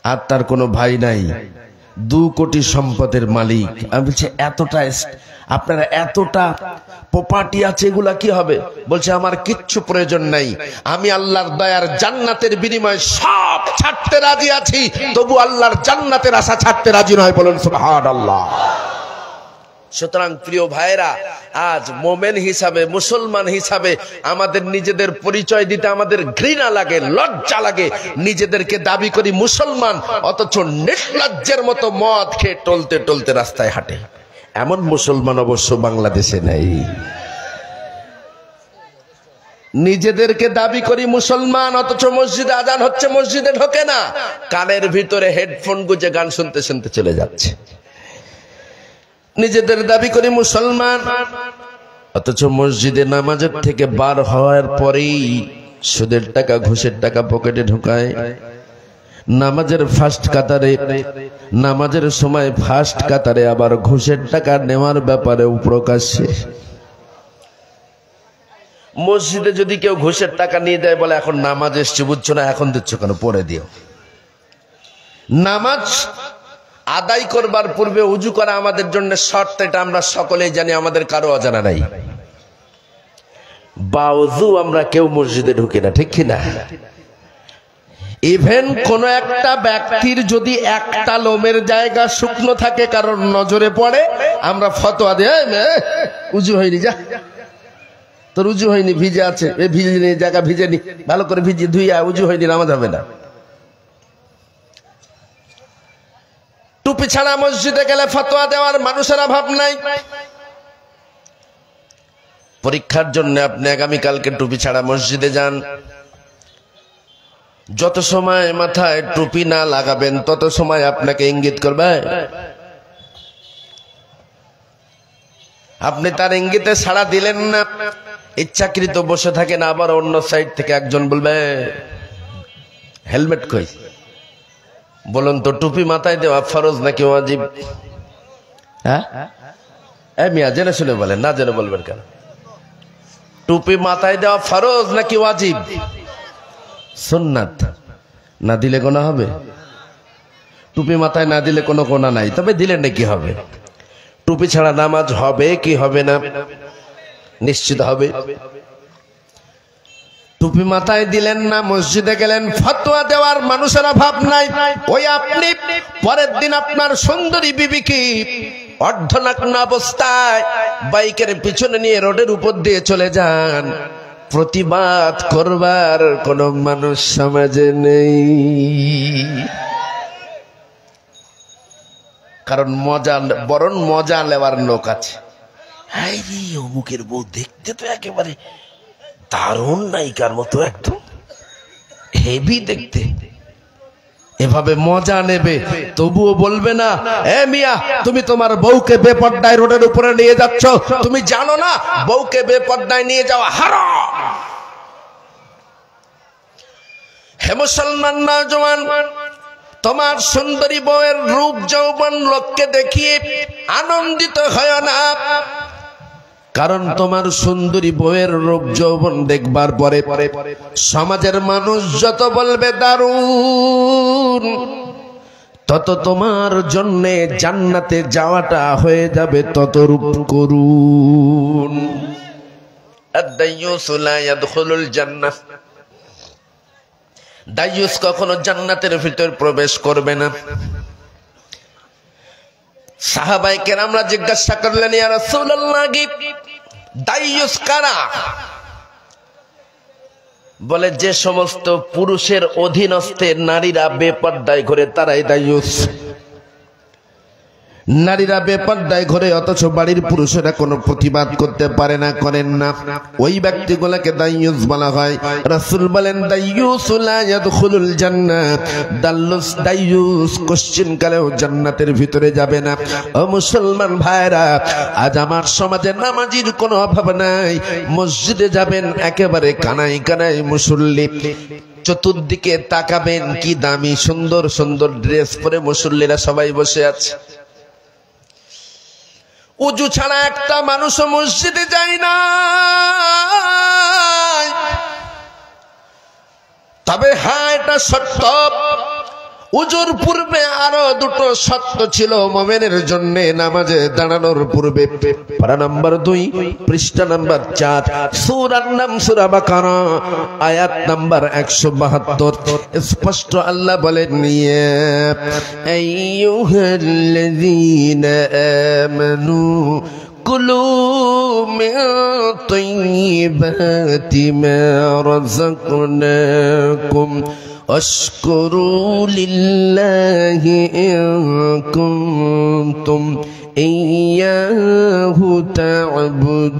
আর তার কোনো ভাই নাই, 2 কোটি সম্পদের মালিক। আমি বলছি এতটা আপনারা এতটা প্রপার্টি আছে, এগুলা কি হবে? বলছে আমার কিচ্ছু প্রয়োজন নাই, আমি আল্লাহর দয়ার জান্নাতের বিনিময়ে সব ছাড়তে রাজি আছি, তবু আল্লাহর জান্নাতের আশা ছাড়তে রাজি নয়। বলুন সুবহানাল্লাহ। সুতরাং প্রিয় ভাইরা, আজ মোমেন হিসাবে, মুসলমান হিসাবে আমাদের নিজেদের পরিচয় দিতে আমাদের ঘৃণা লাগে, লজ্জা লাগে। নিজেদেরকে দাবি করি মুসলমান, অথচ নির্লজ্জের মতো মদ খেয়ে টলতে টলতে রাস্তায় হাঁটে। এমন মুসলমান অবশ্য বাংলাদেশে নেই। নিজেদেরকে দাবি করি মুসলমান, অথচ মসজিদে আজান হচ্ছে, মসজিদে ঢোকে না, কানের ভিতরে হেডফোন গুঁজে গান শুনতে শুনতে চলে যাচ্ছে। নিজেদের দাবি করি মুসলমান, অথচ মসজিদে নামাজের থেকে বার হওয়ার পরেই সুদের টাকা, ঘুষের টাকা পকেটে ঢুকায়। নামাজের ফার্স্ট কাতারে, নামাজের সময় ফার্স্ট কাতারে আবার ঘুষের টাকা নেওয়ার ব্যাপারেও প্রকাশ্যে। মসজিদে যদি কেউ ঘুষের টাকা নিয়ে দেয়, বলে এখন নামাজ এসছে, বুঝছো না, এখন দিচ্ছ কেন, পড়ে দিও। নামাজ আদায় করবার পূর্বে উজু করা আমাদের জন্য শর্ত, এটা আমরা সকলেই জানি, আমাদের কারো অজানা নাই। বাউযু আমরা কেউ মসজিদে ঢুকি না, ঠিক কিনা? ইভেন কোন একটা ব্যক্তির যদি একটা লোমের জায়গা শুকনো থাকে, কারণ নজরে পড়ে, আমরা ফতোয়া দিই, উজু হয়নি, যা তোর উজু হয়নি, ভিজে আছে, ভিজে নি, জায়গা ভিজে নি, ভালো করে ভিজে ধুইয়া, উজু হয়নি, নামাজ হবে না। টুপি ছাড়া মসজিদে গেলে ফতোয়া দেওয়ার মানুষের অভাব নাই। পরীক্ষার জন্য আপনি আগামীকালকে টুপি ছাড়া মসজিদে যান, যত সময় মাথায় টুপি না লাগাবেন তত সময় আপনাকে ইঙ্গিত করবে। আপনি তার ইঙ্গিতে সাড়া দিলেন না, ইচ্ছাকৃত বসে থাকেন, আবার অন্য সাইড থেকে একজন বলবে, হেলমেট কই? বলুন তো, টুপি মাথায় দেওয়া ফরজ নাকি ওয়াজিব? হ্যাঁ মিয়া, জেনে শুনে বলেন, না জেনে বলবেন কেন? টুপি মাথায় দেওয়া ফরজ নাকি ওয়াজিব? সুন্নাত। না দিলে গোনা হবে? টুপি মাথায় না দিলে কোনো গোনা নাই, তবে দিলে নাকি হবে? টুপি ছাড়া নামাজ হবে কি হবে না? নিশ্চিত হবে। টুপি মাথায় দিলেন না, মসজিদে গেলেন, ফতোয়া দেওয়ার মানুষের অভাব নাই। ওই আপনি পরের দিন আপনার সুন্দরী বিবিকে অর্ধনগ্ন অবস্থায় বাইকের পিছনে নিয়ে রোডের উপর দিয়ে চলে যান, প্রতিবাদ করবার কোন মানুষ সমাজে নেই। কারণ বরং মজা নেওয়ার লোক আছে। অমুকের বউ দেখতে তো একেবারে দারুণ নায়িকার মতো, একদম হেভি দেখতে, এভাবে মজা নেবে, তবুও বলবে না এ মিয়া তুমি তোমার বউকে বেপর্দায় রোডের উপরে নিয়ে যাচ্ছ, তুমি জানো না বউকে বেপর্দায় নিয়ে যাওয়া হারাম। হে মুসলমান নওজওয়ান, তোমার সুন্দরী বউয়ের রূপ যৌবন লোককে দেখিয়ে আনন্দিত হয় না, কারণ তোমার সুন্দরী বউয়ের রূপ যৌবন দেখবার পরে সমাজের মানুষ যত বলবে দারুণ, তত তোমার জন্যে জান্নাতে যাওয়াটা হয়ে যাবে তত রূপ করুন। আদ-দাইয়ুস লা ইয়াদখুলুল জান্নাহ, দাইয়ুস কখনো জান্নাতের ভিতর প্রবেশ করবে না। সাহাবায়ে কেরামরা জিজ্ঞাসা করলেন, ইয়া রাসূলুল্লাহ, দাইয়ুস কারা? বলে যে সমস্ত পুরুষের অধীনস্থে নারীরা বেপর্দায় ঘোরে তারাই দাইয়ুস। নারীরা বেপর্দায় ঘোরে অথচ বাড়ির পুরুষেরা কোনো প্রতিবাদ করতে পারে না, করেন না, ওই ব্যক্তিগুলোকে দাইয়ুস বলা হয়। রাসূল বলেন দাইয়ুস লা ইয়াদখুলুল জান্নাত, দাইয়ুস কোশ্চিন কালেও জান্নাতের ভিতরে যাবে না। ও মুসলমান ভাইরা, আজ আমার সমাজে নামাজির কোনো অভাব নাই, মসজিদে যাবেন একেবারে কানাই কানাই মুসল্লি, চতুর্দিকে তাকাবেন কি দামি সুন্দর সুন্দর ড্রেস পরে মুসল্লিরা সবাই বসে আছে। উজু ছাড়া একটা মানুষও মসজিদে যায় না। তবে হ্যাঁ, এটা সত্য, উজুর পূর্বে আরো দুটো সত্য ছিল মুমিনের জন্য নামাজে দাঁড়ানোর পূর্বে। পারা নাম্বার 2, পৃষ্ঠা নাম্বার 4, সূরার নাম সূরা বাকারা, আয়াত নাম্বার 172। স্পষ্ট আল্লাহ বলেন, ইয়া আইয়ুহাল্লাযীনা আমানু কুলু মিন তাইয়্যিবাতি মা রাযাকনাকুম واشكروا لله إن كنتم إياه تعبدون।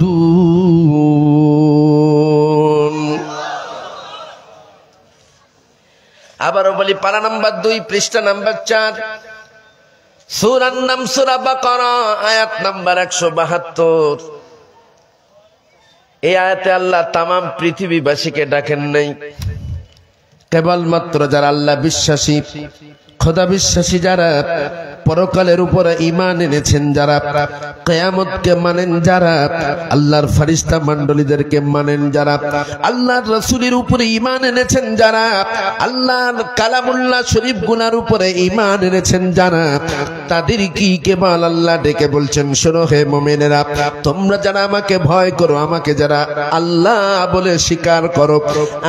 আবারও বলি, পারা নাম্বার 2, পৃষ্ঠা নাম্বার 4, সূরার নাম সূরা বাকারা, আয়াত নাম্বার 172। এই আয়াতে আল্লাহ তামাম পৃথিবীবাসীকে ডাকেন নাই, কেবলমাত্র যারা আল্লাহ বিশ্বাসী, খোদা বিশ্বাসী, যারা পরকালের উপরে ঈমান এনেছেন, যারা কিয়ামতকে মানেন, যারা আল্লাহর ফেরেশতা মণ্ডলীদেরকে মানেন, যারা আল্লাহর রাসূলের উপরে ঈমান এনেছেন, যারা আল্লাহর কালামুল্লাহ শরীফ গুনার উপরে ঈমান এনেছেন, যারা তাদের কি কেবল আল্লাহ ডেকে বলছেন, শোনো হে মুমিনেরা, তোমরা যারা আমাকে ভয় করো, আমাকে যারা আল্লাহ বলে স্বীকার করো,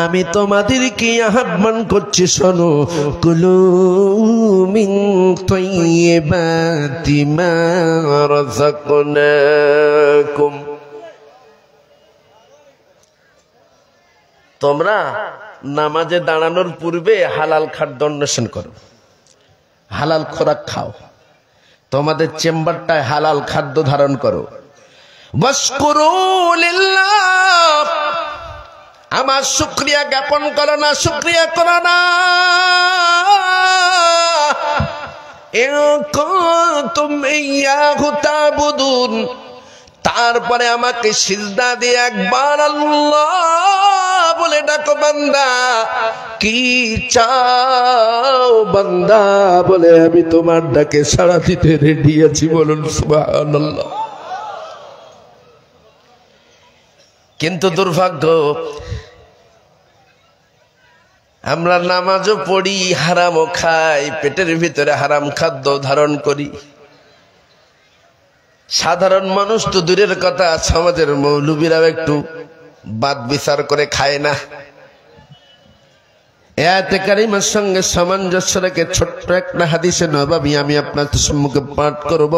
আমি তোমাদেরকে আহ্বান করছি, শোনো, কুলু মিন তাইয়্যিবাতি মা রাযাকনাকুম, তোমরা নামাজে দাঁড়ানোর পূর্বে হালাল খাদ্য অন্বেষণ করো, হালাল খোরাক খাও, তোমাদের চেম্বারটায় হালাল খাদ্য ধারণ করো। ওয়াশকুরু লিল্লাহ, আমার শুকরিয়া জ্ঞাপন করো না, শুকরিয়া করো না। ইন কুনতুম ইয়্যাহু তা'বুদুন, তারপরে আমাকে সিজদা দিয়ে একবার আল্লাহ বলে ডাকো, বান্দা কি চাও বান্দা বলে আমি তোমার ডাকে সাড়া দিতে রেডি আছি, বলুন সুবহানাল্লাহ। কিন্তু দুর্ভাগ্য, আমরা নামাজও পড়ি, হারামও খাই, পেটের ভিতরে হারাম খাদ্য ধারণ করি। সাধারণ মানুষ তো দূরের কথা, সমাজের মৌলবীরাও একটু বাদ বিচার করে খায় না। আয়াতে কারিমার সঙ্গে সামঞ্জস্য রেখে ছোট্ট একটা হাদিসে নববী আমি আপনাদের সম্মুখে পাঠ করব।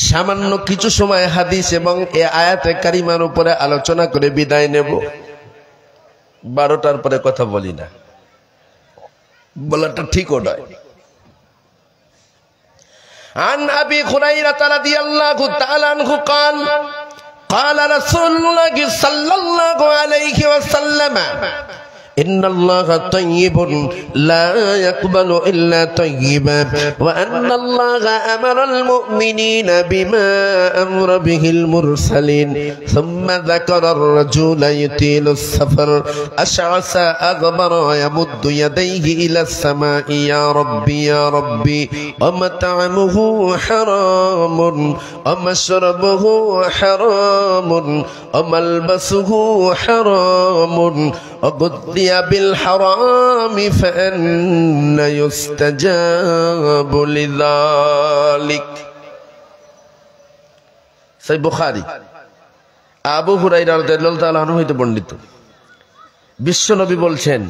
সামান্য কিছু সময় হাদিস এবং এই আয়াতে কারিমার উপরে আলোচনা করে বিদায় নেব। 12টার পরে কথা বলি না, বলাটা ঠিকও নয়। عن أبي هريرة رضي الله تعالى عنه قال قال رسول الله صلى الله عليه وسلم ইন্নাল্লাহা তাইয়্যিবুন লা ইয়াকবালু ইল্লা তাইয়্যিবা ওয়া আন্নাল্লাহা আমারাল মুমিনিনা বিমা আমরা বিহিল মুরসালিন সুম্মা যাকারার রাজুলা ইউতিলুস সাফার আশআসা আগবারা ইয়ামুদ্দু ইয়াদাইহি ইলাস সামাই ইয়া রাব্বি ওয়া মাত'আমুহু হারামুন ওয়া মাশরাবুহু হারামুন ওয়া মালবাসুহু হারামুন وغذي بالحرام فأنى يستجاب لذلك সহিহ বুখারী আবু হুরায়রা রাদিয়াল্লাহু তাআলা আনহু হইতে বর্ণিত বিশ্ব নবী বলছেন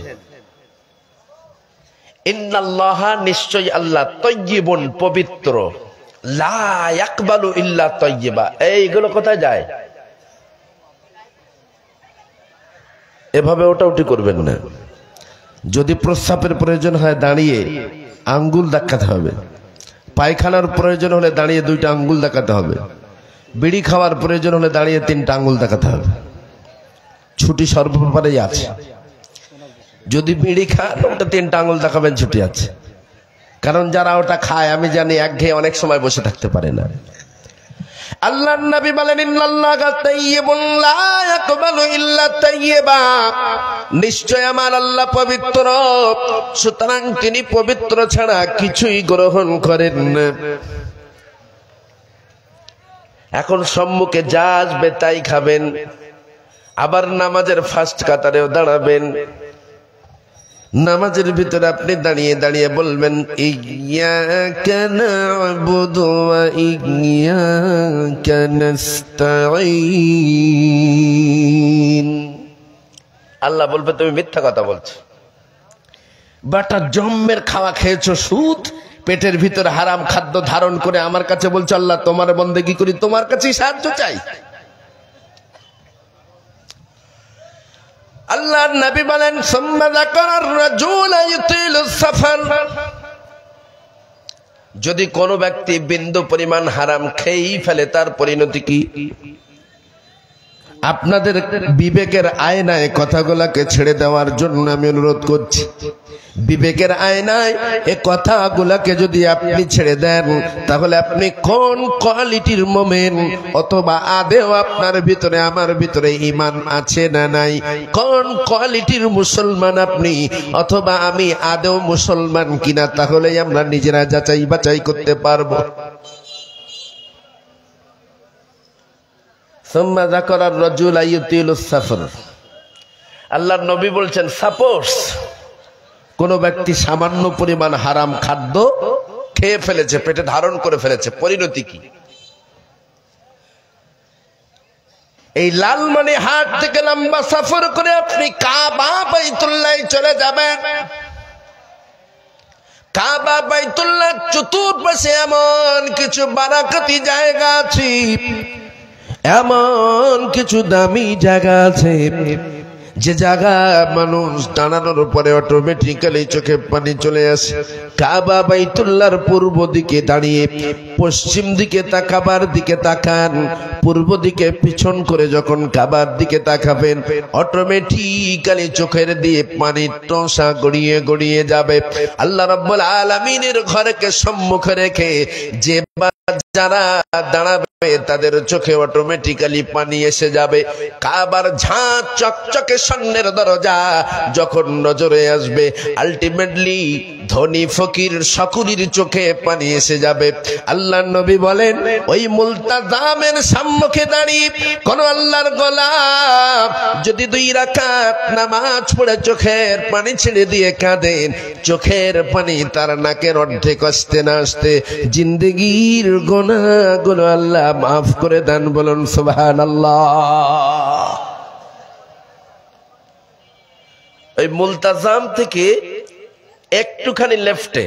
ইন্নাল্লাহা নিশ্চয় আল্লাহ তাইয়্যিবুন পবিত্র লা ইয়াকবালু ইল্লা তাইয়্যিবা এইগুলো কোথায় যায় এভাবে ওটাউটি করবেন না যদি প্রস্রাবের প্রয়োজন হয় দাঁড়িয়ে আঙ্গুল দেখাতে হবে পায়খানার প্রয়োজন হলে দাঁড়িয়ে দুইটা আঙ্গুল দেখাতে হবে বিড়ি খাওয়ার প্রয়োজন হলে দাঁড়িয়ে তিনটা আঙ্গুল দেখাতে হবে ছুটি সর্বব্যাপারেই আছে যদি বিড়ি খান ওটা তিনটা আঙ্গুল দেখাবেন ছুটি আছে কারণ যারা ওটা খায় আমি জানি একঘেয়ে অনেক সময় বসে থাকতে পারে না আল্লাহর নবী বলেন ইন্নাল্লাহা তাইয়্যিবুন লা ইয়াকবালু ইল্লা তাইয়্যিবা নিশ্চয় আমার আল্লাহ পবিত্র সুতরাং তিনি পবিত্র ছাড়া কিছুই গ্রহণ করেন না এখন সম্মুখে যা আসবে তাই খাবেন আবার নামাজের ফার্স্ট কাতারেও দাঁড়াবেন নামাজের ভিতরে আপনি দাঁড়িয়ে দাঁড়িয়ে বলবেন ইয়্যাকা না'বুদু ওয়া ইয়্যাকা নাস্তাঈন আল্লাহ বলবে তুমি মিথ্যা কথা বলছো বাটা জম্মের খাওয়া খেয়েছো সুদ পেটের ভিতরে হারাম খাদ্য ধারণ করে আমার কাছে বলছো আল্লাহ তোমার বন্দেগী করি তোমার কাছেই সাহায্য চাই আল্লাহর নবী বলেন সুম্মা যাকারার রাজুলা ইউতিলুস সাফার যদি কোনো ব্যক্তি বিন্দু পরিমাণ হারাম খেয়েই ফেলে তার পরিণতি কি আপনাদের বিবেকের আয়নায় কথাগুলোকে ছেড়ে দেওয়ার জন্য আমি অনুরোধ করছি বিবেকের আয়নায় এই কথাগুলোকে যদি আপনি ছেড়ে দেন তাহলে আপনি কোন কোয়ালিটির মুমিন অথবা আদেও আপনার ভিতরে আমার ভিতরে ঈমান আছে না নাই কোন কোয়ালিটির মুসলমান আপনি অথবা আমি আদেও মুসলমান কিনা তাহলেই আমরা নিজেরা যাচাই বাছাই করতে পারবো সুম্মা যাকারার রাজুলা ইউতিলুস সাফর আল্লাহর নবী বলছেন সাপোজ কোন ব্যক্তি সামান্য পরিমাণ হারাম খাদ্য খেয়ে ফেলেছে পেটে ধারণ করে ফেলেছে পরিণতি কি এই লালমনিরহাট থেকে লম্বা সফর করে আপনি কাবা বাইতুল্লাহ চলে যাবেন কাবা বাইতুল্লাহ চতুর্পাশে এমন কিছু বারাকাতি জায়গা আছে এমন কিছু দামি জায়গা আছে যে জায়গা মানুষ দাঁড়ানোর পরে অটোমেটিক্যালি চোখে পানি চলে আসে কাবা বাইতুল্লাহর পূর্ব দিকে দাঁড়িয়ে পশ্চিম দিকে তাকাবার দিকে তাকান পূর্ব দিকে পিছন করে যখন কাবার দিকে তাকাবেন অটোমেটিক্যালি চোখের দিয়ে পানির টোসা গড়িয়ে গড়িয়ে যাবে আল্লাহ রাব্বুল আলামিনের ঘরকে সম্মুখে রেখে যে যারা দাঁড়াবে তাদের চোখে অটোমেটিক্যালি পানি এসে যাবে কাবার ঝাঁ চকচকে স্বর্ণের দরজা যখন নজরে আসবে আলটিমেটলি ধনী ফকির সকলের চোখে পানি এসে যাবে আল্লাহর নবী বলেন ওই মুলতাজামের সম্মুখে দাঁড়িয়ে কোন আল্লাহর গোলাম যদি 2 রাকাত নামাজ পড়ে চোখের পানি ছেড়ে দিয়ে কাঁদেন চোখের পানি তার নাকের অর্ধেক আসতে না আসতে জিন্দেগীর গুনাহগুলো আল্লাহ মাফ করে দেন বলুন সুবহানাল্লাহ এই মুলতাজাম থেকে একটুখানি লেফটে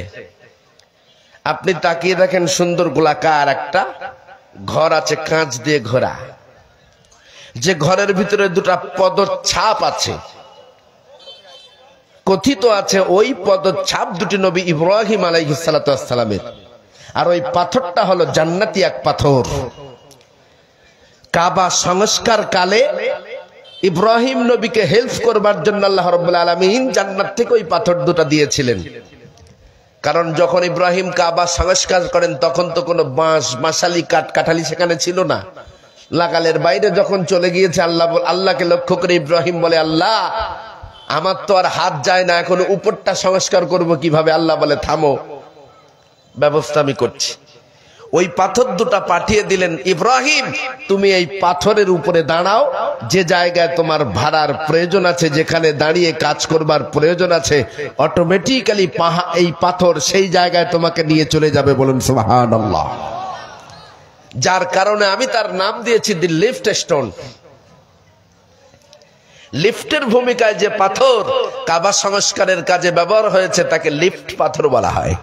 আপনি তাকিয়ে দেখেন সুন্দর গোলাকার একটা ঘর আছে কাঁচ দিয়ে ঘেরা যে ঘরের ভিতরে 2টা পদচ্ছাপ আছে কথিত আছে ওই পদচ্ছাপ দুটি নবী ইব্রাহিম আলাইহিস সালাতু ওয়াস সালামের আর ওই পাথরটা হলো জান্নাতি এক পাথর কাবা সংস্কার কালে ইব্রাহিম নবীকে হেল্প করবার জন্য আল্লাহ রাব্বুল আলামিন জান্নাত থেকে ওই পাথর দুটো দিয়েছিলেন। কারণ যখন ইব্রাহিম কাবা সংস্কার করেন তখন তো কোনো বাঁশ মাসালি কাঠালি সেখানে ছিল না, লাগালের বাইরে যখন চলে গিয়েছে আল্লাহকে লক্ষ্য করে ইব্রাহিম বলে, আল্লাহ আমার তো আর হাত যায় না, এখন উপরটা সংস্কার করব কিভাবে? আল্লাহ বলে থামো, ব্যবস্থা আমি করছি। ওই পাথর দুটা পাঠিয়ে দিলেন, ইব্রাহিম তুমি এই পাথরের উপরে দাঁড়াও, যে জায়গায় তোমার ভাড়ার প্রয়োজন আছে, যেখানে দাঁড়িয়ে কাজ করবার প্রয়োজন আছে, অটোমেটিক্যালি এই পাথর সেই জায়গায় তোমাকে নিয়ে চলে যাবে। বলুন সুবহানাল্লাহ। যার কারণে আমি তার নাম দিয়েছি দি লিফট স্টোন। লিফটের ভূমিকায় যে পাথর কাবা সংস্কারের কাজে ব্যবহার হয়েছে তাকে লিফট পাথর বলা হয়।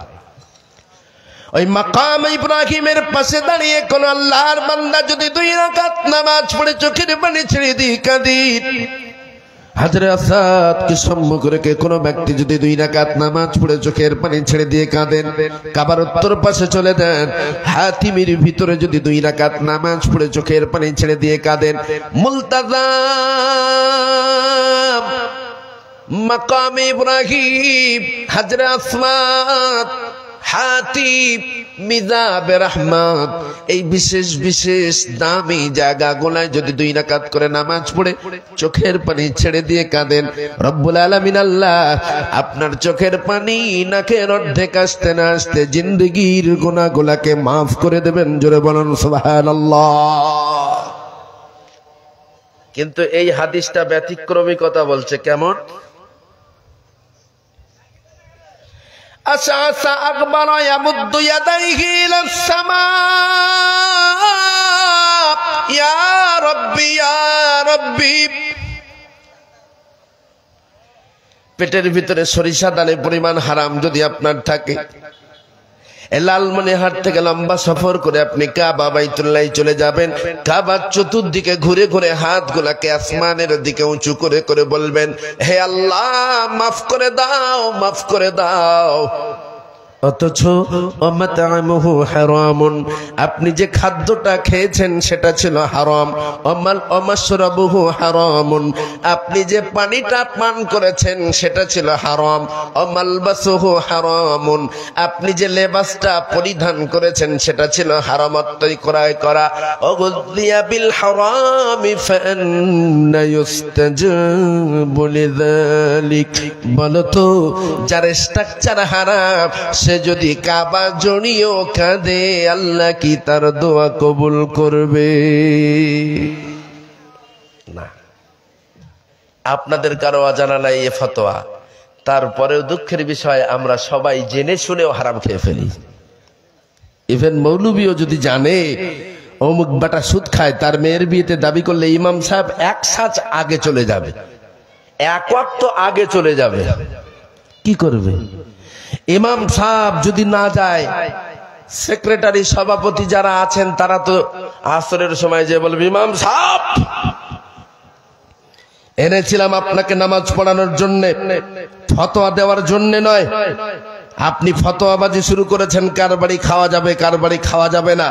ওই মাকাম ইব্রাহিমের পাশে দাঁড়িয়ে কোন আল্লাহর বান্দা যদি 2 রাকাত নামাজ পড়ে চোখের পানি ছেড়ে দিয়ে কাঁদে, হাজরে আসাদকে সম্মুখ রেখে কোন ব্যক্তি যদি 2 রাকাত নামাজ পড়ে চোখের পানি ছেড়ে দিয়ে কাঁদেন, কাবার উত্তর পাশে চলে দেন, হাতিমের ভিতরে যদি 2 রাকাত নামাজ পড়ে চোখের পানি ছেড়ে দিয়ে কাঁদেন, মুলতাজাম মাকাম ইব্রাহিম, হাজরে আসমাত, হাতিব, মিজাবে রহমত, এই বিশেষ বিশেষ দামি জায়গাগুলোয় যদি 2 রাকাত করে নামাজ পড়ে চোখের পানি ছেড়ে দিয়ে কাঁদেন, রব্বুল আলামিন আল্লাহ আপনার চোখের পানি নাকের অর্ধেক আসতে না আসতে জিন্দেগির গুনাহগুলোকে মাফ করে দেবেন। জোরে বলুন সুবহানাল্লাহ। কিন্তু এই হাদিসটা ব্যতিক্রমী কথা বলছে। কেমন? আশআসা আকবার ইয়ামুদ্দু ইয়াদাইহি ইলাস সামা ইয়া রাব্বি ইয়া রাব্বি। পেটের ভিতরে সরিষা দানা পরিমাণ হারাম যদি আপনার থাকে, লালমনিরহাট থেকে লম্বা সফর করে আপনি কাবা বাইতুল্লাহ চলে যাবেন। কাবার চতুর্দিকে ঘুরে ঘুরে হাতগুলাকে আসমানের দিকে উঁচু করে করে বলবেন, হে আল্লাহ মাফ করে দাও, মাফ করে দাও। অথচ ওমাতামুহু হারামুন, আপনি যে খাদ্যটা খেয়েছেন সেটা ছিল হারাম। ওমাশরাবুহু হারামুন, আপনি যে পানিটা পান করেছেন সেটা ছিল হারাম। ওমালবাসুহু হারামুন, আপনি যে লেবাসটা পরিধান করেছেন সেটা ছিল হারামত্বই ক্রয় করা। ওগুযিয়া বিল হারামি ফান্না ইউস্তাজাবু লিযালিক। বলো তো যার স্ট্রাকচার হারাম সে যদি কাবা জড়িয়েও কাঁদে, আল্লাহ কি তার দোয়া কবুল করবে? না। আপনাদের কারো অজানা নাই এ ফতোয়া, তারপরেও দুঃখের বিষয় আমরা সবাই জেনে শুনেও হারাম খেয়ে ফেলি। ইভেন মৌলবীও যদি জানে অমুক বাটা সুদ খায়, তার মেয়ের বিয়েতে দাবি করলে ইমাম সাহেব 1 সাজ আগে চলে যাবে, 1 ওয়াক্ত আগে চলে যাবে। কি করবে? ইমাম সাহেব যদি না যায়, সেক্রেটারি সভাপতি যারা আছেন তারা তো আসরের সময় যে বলবে, ইমাম সাহেব এনেছিলাম আপনাকে নামাজ পড়ানোর জন্য, ফতোয়া দেওয়ার জন্য নয়। আপনি ফতোয়াবাজি শুরু করেছেন কার বাড়ি খাওয়া যাবে, কার বাড়ি খাওয়া যাবে না।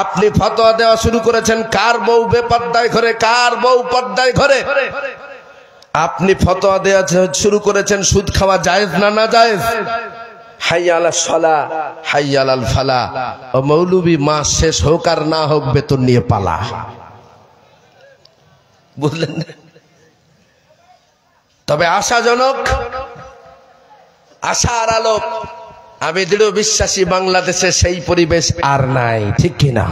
আপনি ফতোয়া দেওয়া শুরু করেছেন কার বউ বেপর্দায় ঘরে, কার বউ পর্দায় ঘরে। আপনি ফতোয়া দেওয়া শুরু করেছেন সুদ খাওয়া জায়েজ না না জায়েজ। হাইয়া আলাস সালাহ হাইয়া আলাল ফালাহ। ও মৌলবি মাস শেষ হোক আর না হোক বেতন নিয়ে পালা। বুঝলেন? তবে আশাজনক, আশার আলো, আমি দৃঢ় বিশ্বাসী বাংলাদেশে সেই পরিবেশ আর নাই। ঠিক কিনা?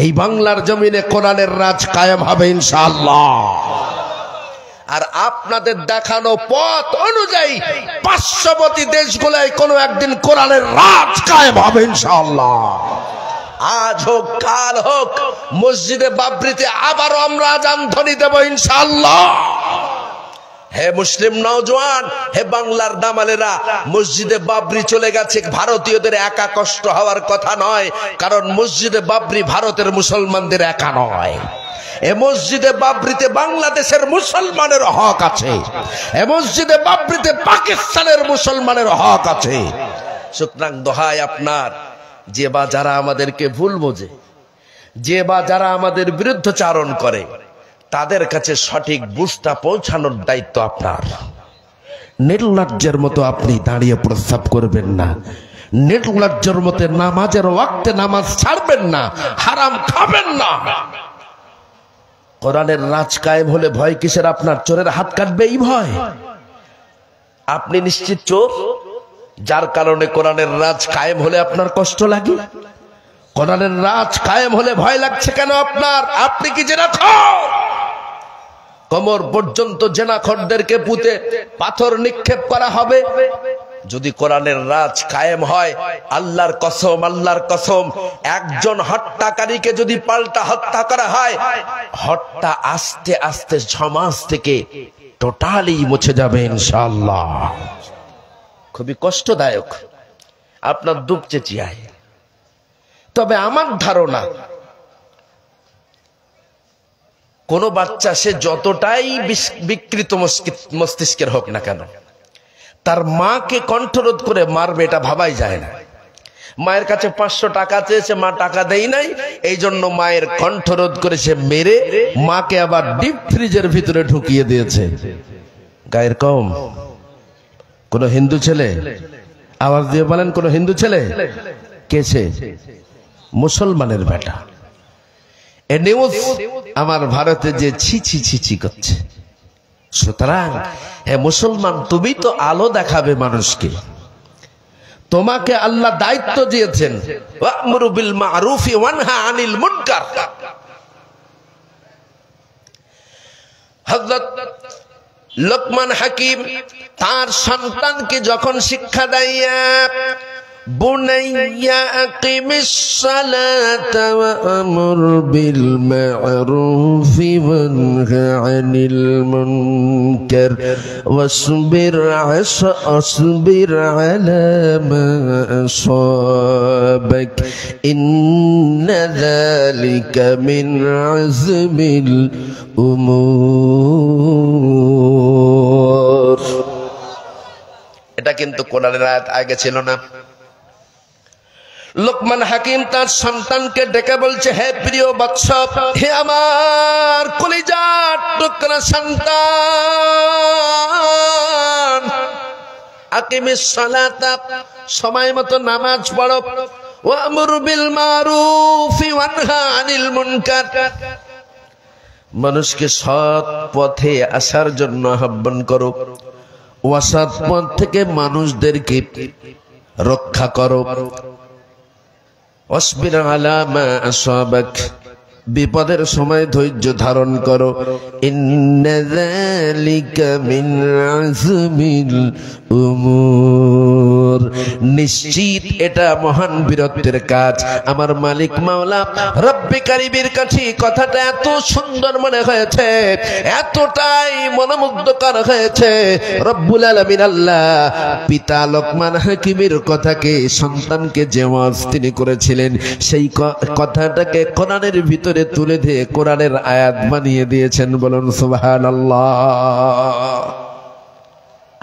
এই বাংলার জমিনে কোরআনের রাজ কায়েম হবে ইনশাআল্লাহ। আর আপনাদের দেখানো পথ অনুযায়ী পার্শ্ববর্তী দেশগুলোয় কোনো একদিন কোরআনের রাজ কায়েম হবে ইনশাআল্লাহ। আজ হোক কাল হোক, মসজিদে বাবরিতে আবারও আমরা আযান ধ্বনি দেব ইনশাআল্লাহ। হে মুসলিম নওজোয়ান, হে বাংলার দামালেরা, মসজিদে বাবরি চলে গেছে, ভারতীয়দের একা কষ্ট হওয়ার কথা নয়, কারণ মসজিদে বাবরি ভারতের মুসলমানদের একা নয়। এ মসজিদে বাবরিতে বাংলাদেশের মুসলমানের হক আছে, এ মসজিদে বাবরিতে পাকিস্তানের মুসলমানের হক আছে। সুতরাং দোহাই আপনার, যে বা যারা আমাদেরকে ভুল বোঝে, যে বা যারা আমাদের বিরুদ্ধচারণ করে, তাদের কাছে সঠিক বুঝটা পৌঁছানোর দায়িত্ব আপনার। নির্লজ্জের মতো আপনি দাঁড়িয়ে প্রস্তাব করবেন না, নির্লজ্জের মতো নামাজের ওয়াক্তে নামাজ ছাড়বেন না, হারাম খাবেন না। কোরআনের রাজ কায়েম হলে ভয় কিসের আপনার? চোরের হাত কাটবে এই ভয়? আপনি নিশ্চিত চোর, যার কারণে কোরআনের রাজ কায়েম হলে আপনার কষ্ট লাগে। কোরআনের রাজ কায়েম হলে ভয় লাগছে কেন আপনার? আপনি কি জেনাখোর? কোমর পর্যন্ত জেনাখোরদেরকে পুঁতে পাথর নিক্ষেপ করা হবে। যদি কোরআনের রাজ কায়েম হয়, আল্লাহর কসম, আল্লাহর কসম, একজন হত্যাকারীকে যদি পাল্টা হত্যা করা হয়, হত্যা আস্তে আস্তে সমাজ থেকে টোটালি মুছে যাবে ইনশাআল্লাহ। খুবই কষ্টদায়ক, আপনার দুঃখ চেঁচিয়ায়। তবে আমার ধারণা, কোন বাচ্চা সে যতটাই বিকৃত মস্তিষ্কের হোক না কেন, তার মাকে কণ্ঠরোধ করে মারবে এটা ভাবাই যায় না। মায়ের কাছে 500 টাকা চেয়েছে, মা টাকা দেই নাই, এই জন্য মায়ের কণ্ঠরোধ করে সে মেরে মাকে আবার ডিপ ফ্রিজের ভিতরে ঢুকিয়ে দিয়েছে। গায়ের কম কোন হিন্দু ছেলে? আওয়াজ দিয়ে বলেন, কোন হিন্দু ছেলে? কেছে? মুসলমানের বেটা। এ নিউজ আমার ভারতে যে ছি ছি ছি ছি করছে। সুতরাং হে মুসলমান, তুমি তো আলো দেখাবে মানুষকে, তোমাকে আল্লাহ দায়িত্ব দিয়েছেন ওয়া'মুরু বিল মা'রুফি ওয়ানহা আনিল মুনকার। হযরত লোকমান হাকিম তার সন্তানকে যখন শিক্ষা দেয়, বুনাইয়া আকিমিস সালাতা ওয়া'মুর বিল মা'রুফি ওয়ানহা আনিল মুনকার ওয়াসবির আলা মা আসাবাক ইন্না যালিকা মিন আযমিল উমুর। এটা কিন্তু কোরআনের আয়াত আগে ছিল না। লোকমান হাকিম তার সন্তানকে ডেকে বলছে, হে প্রিয় বৎস, হে আমার কলিজার টুকরা সন্তান, আকিমিস সালাতা, সময় মতো নামাজ পড়ো, ওয়া'মুর বিল মা'রুফি ওয়ানহা আনিল মুনকার, মানুষকে সৎ পথে আসার জন্য আহ্বান করো, অসৎ পথ থেকে মানুষদেরকে রক্ষা করো, ওয়াসবির আলা মা আসাবাক, বিপদের সময় ধৈর্য ধারণ করো, ইন্না যালিকা মিন আযমিল উমুর, নিশ্চিত এটা মহান বীরত্বের কাজ। আমার মালিক মাওলা রব্বে কারীমের কাছে কথাটা এত সুন্দর মনে হয়েছে, এতটাই মনোমুগ্ধকর হয়েছে, রব্বুল আলামিন আল্লাহ পিতা লোকমান হাকিমের কথাকে, সন্তানকে যে ওয়াজ তিনি করেছিলেন, সেই কথাটাকে কোরআনের ভিতরে তুলে দিয়ে কোরআনের আয়াত বানিয়ে দিয়েছেন। বলুন সুবহানাল্লাহ।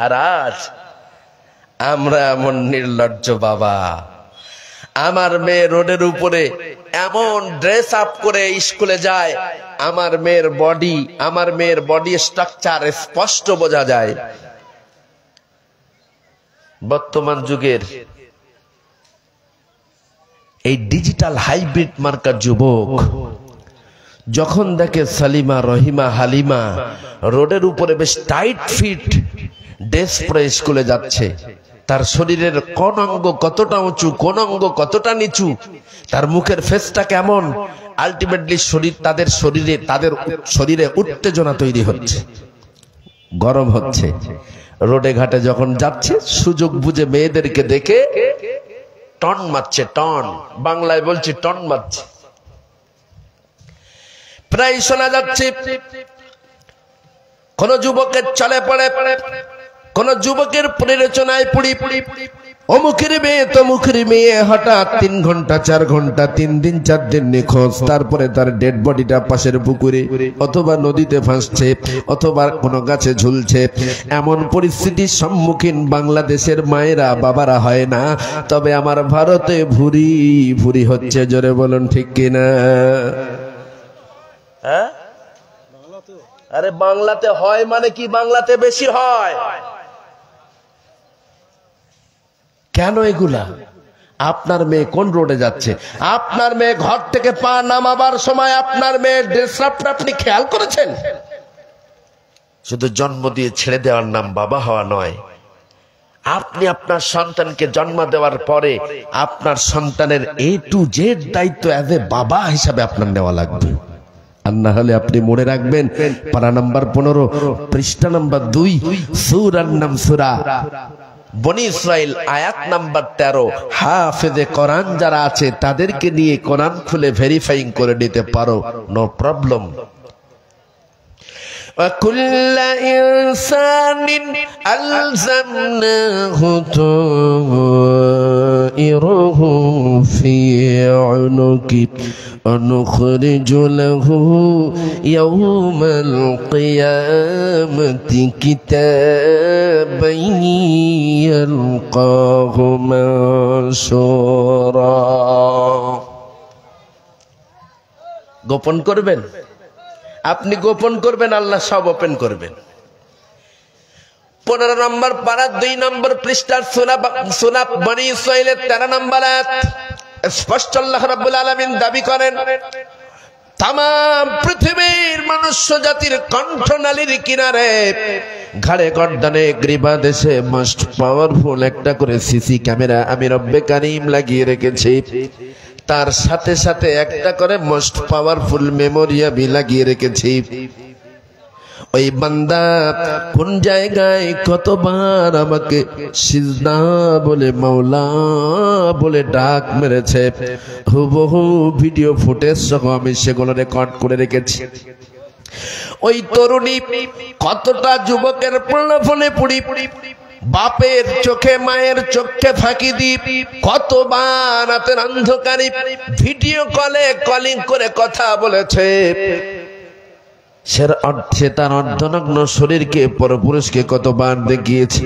আর আজ আমরা এমন নির্লজ্জ বাবা, আমার মেয়ে রোডের উপরে এমন ড্রেস আপ করে স্কুলে যায়, আমার মেয়ের বডি স্ট্রাকচার স্পষ্ট বোঝা যায়। বর্তমান যুগের এই ডিজিটাল হাইব্রিড মার্কার যুবক যখন দেখে সালিমা, রহিমা, হালিমা রোডের উপরে বেশ টাইট ফিট ড্রেস পরে স্কুলে যাচ্ছে, তার শরীরের কোন অঙ্গ কতটা উঁচু, কোন অঙ্গ কতটা নিচু, তার মুখের ফেসটা কেমন, আলটিমেটলি তাদের শরীরে উত্তেজনা তৈরি হচ্ছে, গরম হচ্ছে। রোডে ঘাটে যখন যাচ্ছে, সুযোগ বুঝে মেয়েদেরকে দেখে টন মারছে, টন, বাংলায় বলছি টন মারছে। প্রায় শোনা যাচ্ছে কোন যুবকের চলে পড়ে, কোন যুবকের প্ররোচনায় পড়ি, অমুকের মেয়ে তমুকের মেয়ে হঠাৎ 3 ঘন্টা 4 ঘন্টা 3 দিন 4 দিন নিখোঁজ, তারপরে তার ডেড বডিটা পাশের পুকুরে অথবা নদীতে ভাসছে অথবা কোনো গাছে ঝুলছে। এমন পরিস্থিতির সম্মুখীন বাংলাদেশের মায়েরা বাবারা হয় না, তবে আমার ভারতে ভুরি ভুরি হচ্ছে। জোরে বলুন ঠিক কিনা? আরে বাংলাতে হয় মানে কি, বাংলাতে বেশি হয় কেন এগুলা? আপনার মেয়ে কোন রোডে যাচ্ছে, আপনার মেয়ে ঘর থেকে পা নামাবার সময় আপনার মেয়ের ড্রেসআপটা আপনি খেয়াল করেছেন? শুধু জন্ম দিয়ে ছেড়ে দেওয়ার নাম বাবা হওয়া নয়। আপনি আপনার সন্তানকে জন্ম দেওয়ার পরে আপনার সন্তানের A to Z দায়িত্ব অ্যাজ এ বাবা হিসাবে আপনার নেওয়া লাগবে। আর না হলে আপনি মনে রাখবেন, পারা নাম্বার 15, পৃষ্ঠা নাম্বার 2, সূরার নাম সূরা বনি ইসরাইল, আয়াত নাম্বার 13। হাফেজে কোরআন যারা আছে তাদেরকে নিয়ে কোরআন খুলে ভেরিফাইং করে নিতে পারো, নো প্রবলেম। وكل إنسان ألزمناه طائره في عنقه ونخرج له يوم القيامة كتابا يلقاه منشورا। গোপন করবেন, আপনি গোপন করবেন, আল্লাহ সব ওপেন করবেন। 15 নম্বর পারা 2 নম্বর পৃষ্ঠার সূরা বনি ইসরাইলের 13 নম্বর আয়াত স্পষ্ট আল্লাহ রাব্বুল আলামিন দাবি করেন, তাম পৃথিবীর মনুষ্য জাতির কণ্ঠনালীর কিনারে, ঘাড়ে গর্দানে গ্রীবা দেশে মোস্ট পাওয়ারফুল একটা করে সিসি ক্যামেরা আমি রব্বে কারীম লাগিয়ে রেখেছি। তার সাথে সাথে একটা করে মোস্ট পাওয়ারফুল মেমোরি আমি লাগিয়ে রেখেছি। ওই বান্দা কোন জায়গায় কতবার আমাকে সিজদা বলে, মাওলা বলে ডাক মেরেছে, হুবহু ভিডিও ফুটেজ সহ আমি সেগুলো রেকর্ড করে রেখেছি। ওই তরুণী কতটা যুবকের প্রলোভনে পড়ি, বাপের চোখে মায়ের চোখে ফাঁকি দি, কতবার রাতের অন্ধকারে ভিডিও কলে কলিং করে কথা বলেছে। সে তার অর্ধনগ্ন শরীরকে পরপুরুষকে কতবার দেখিয়েছে,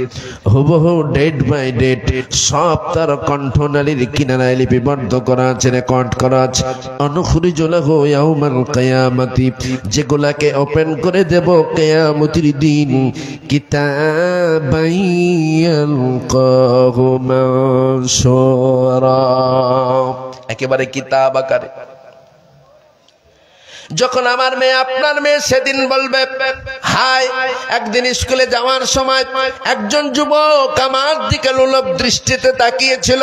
হুবহু ডেট বাই ডেট সব তার কণ্ঠনালীর কিনারায় লিপিবদ্ধ করা আছে, রেকর্ড করা আছে। অনুখরিজু লাহু ইয়াউমাল কিয়ামাতি, যেগুলাকে ওপেন করে দেব কিয়ামতের দিন, কিতাবান ইয়ালকাহু মানশুরা, একেবারে কিতাব আকারে। যখন আমার মেয়ে আপনার মেয়ে সেদিন বলবে, হাই একদিন স্কুলে যাওয়ার সময় একজন যুবক আমার দিকে লোলুপ দৃষ্টিতে তাকিয়েছিল,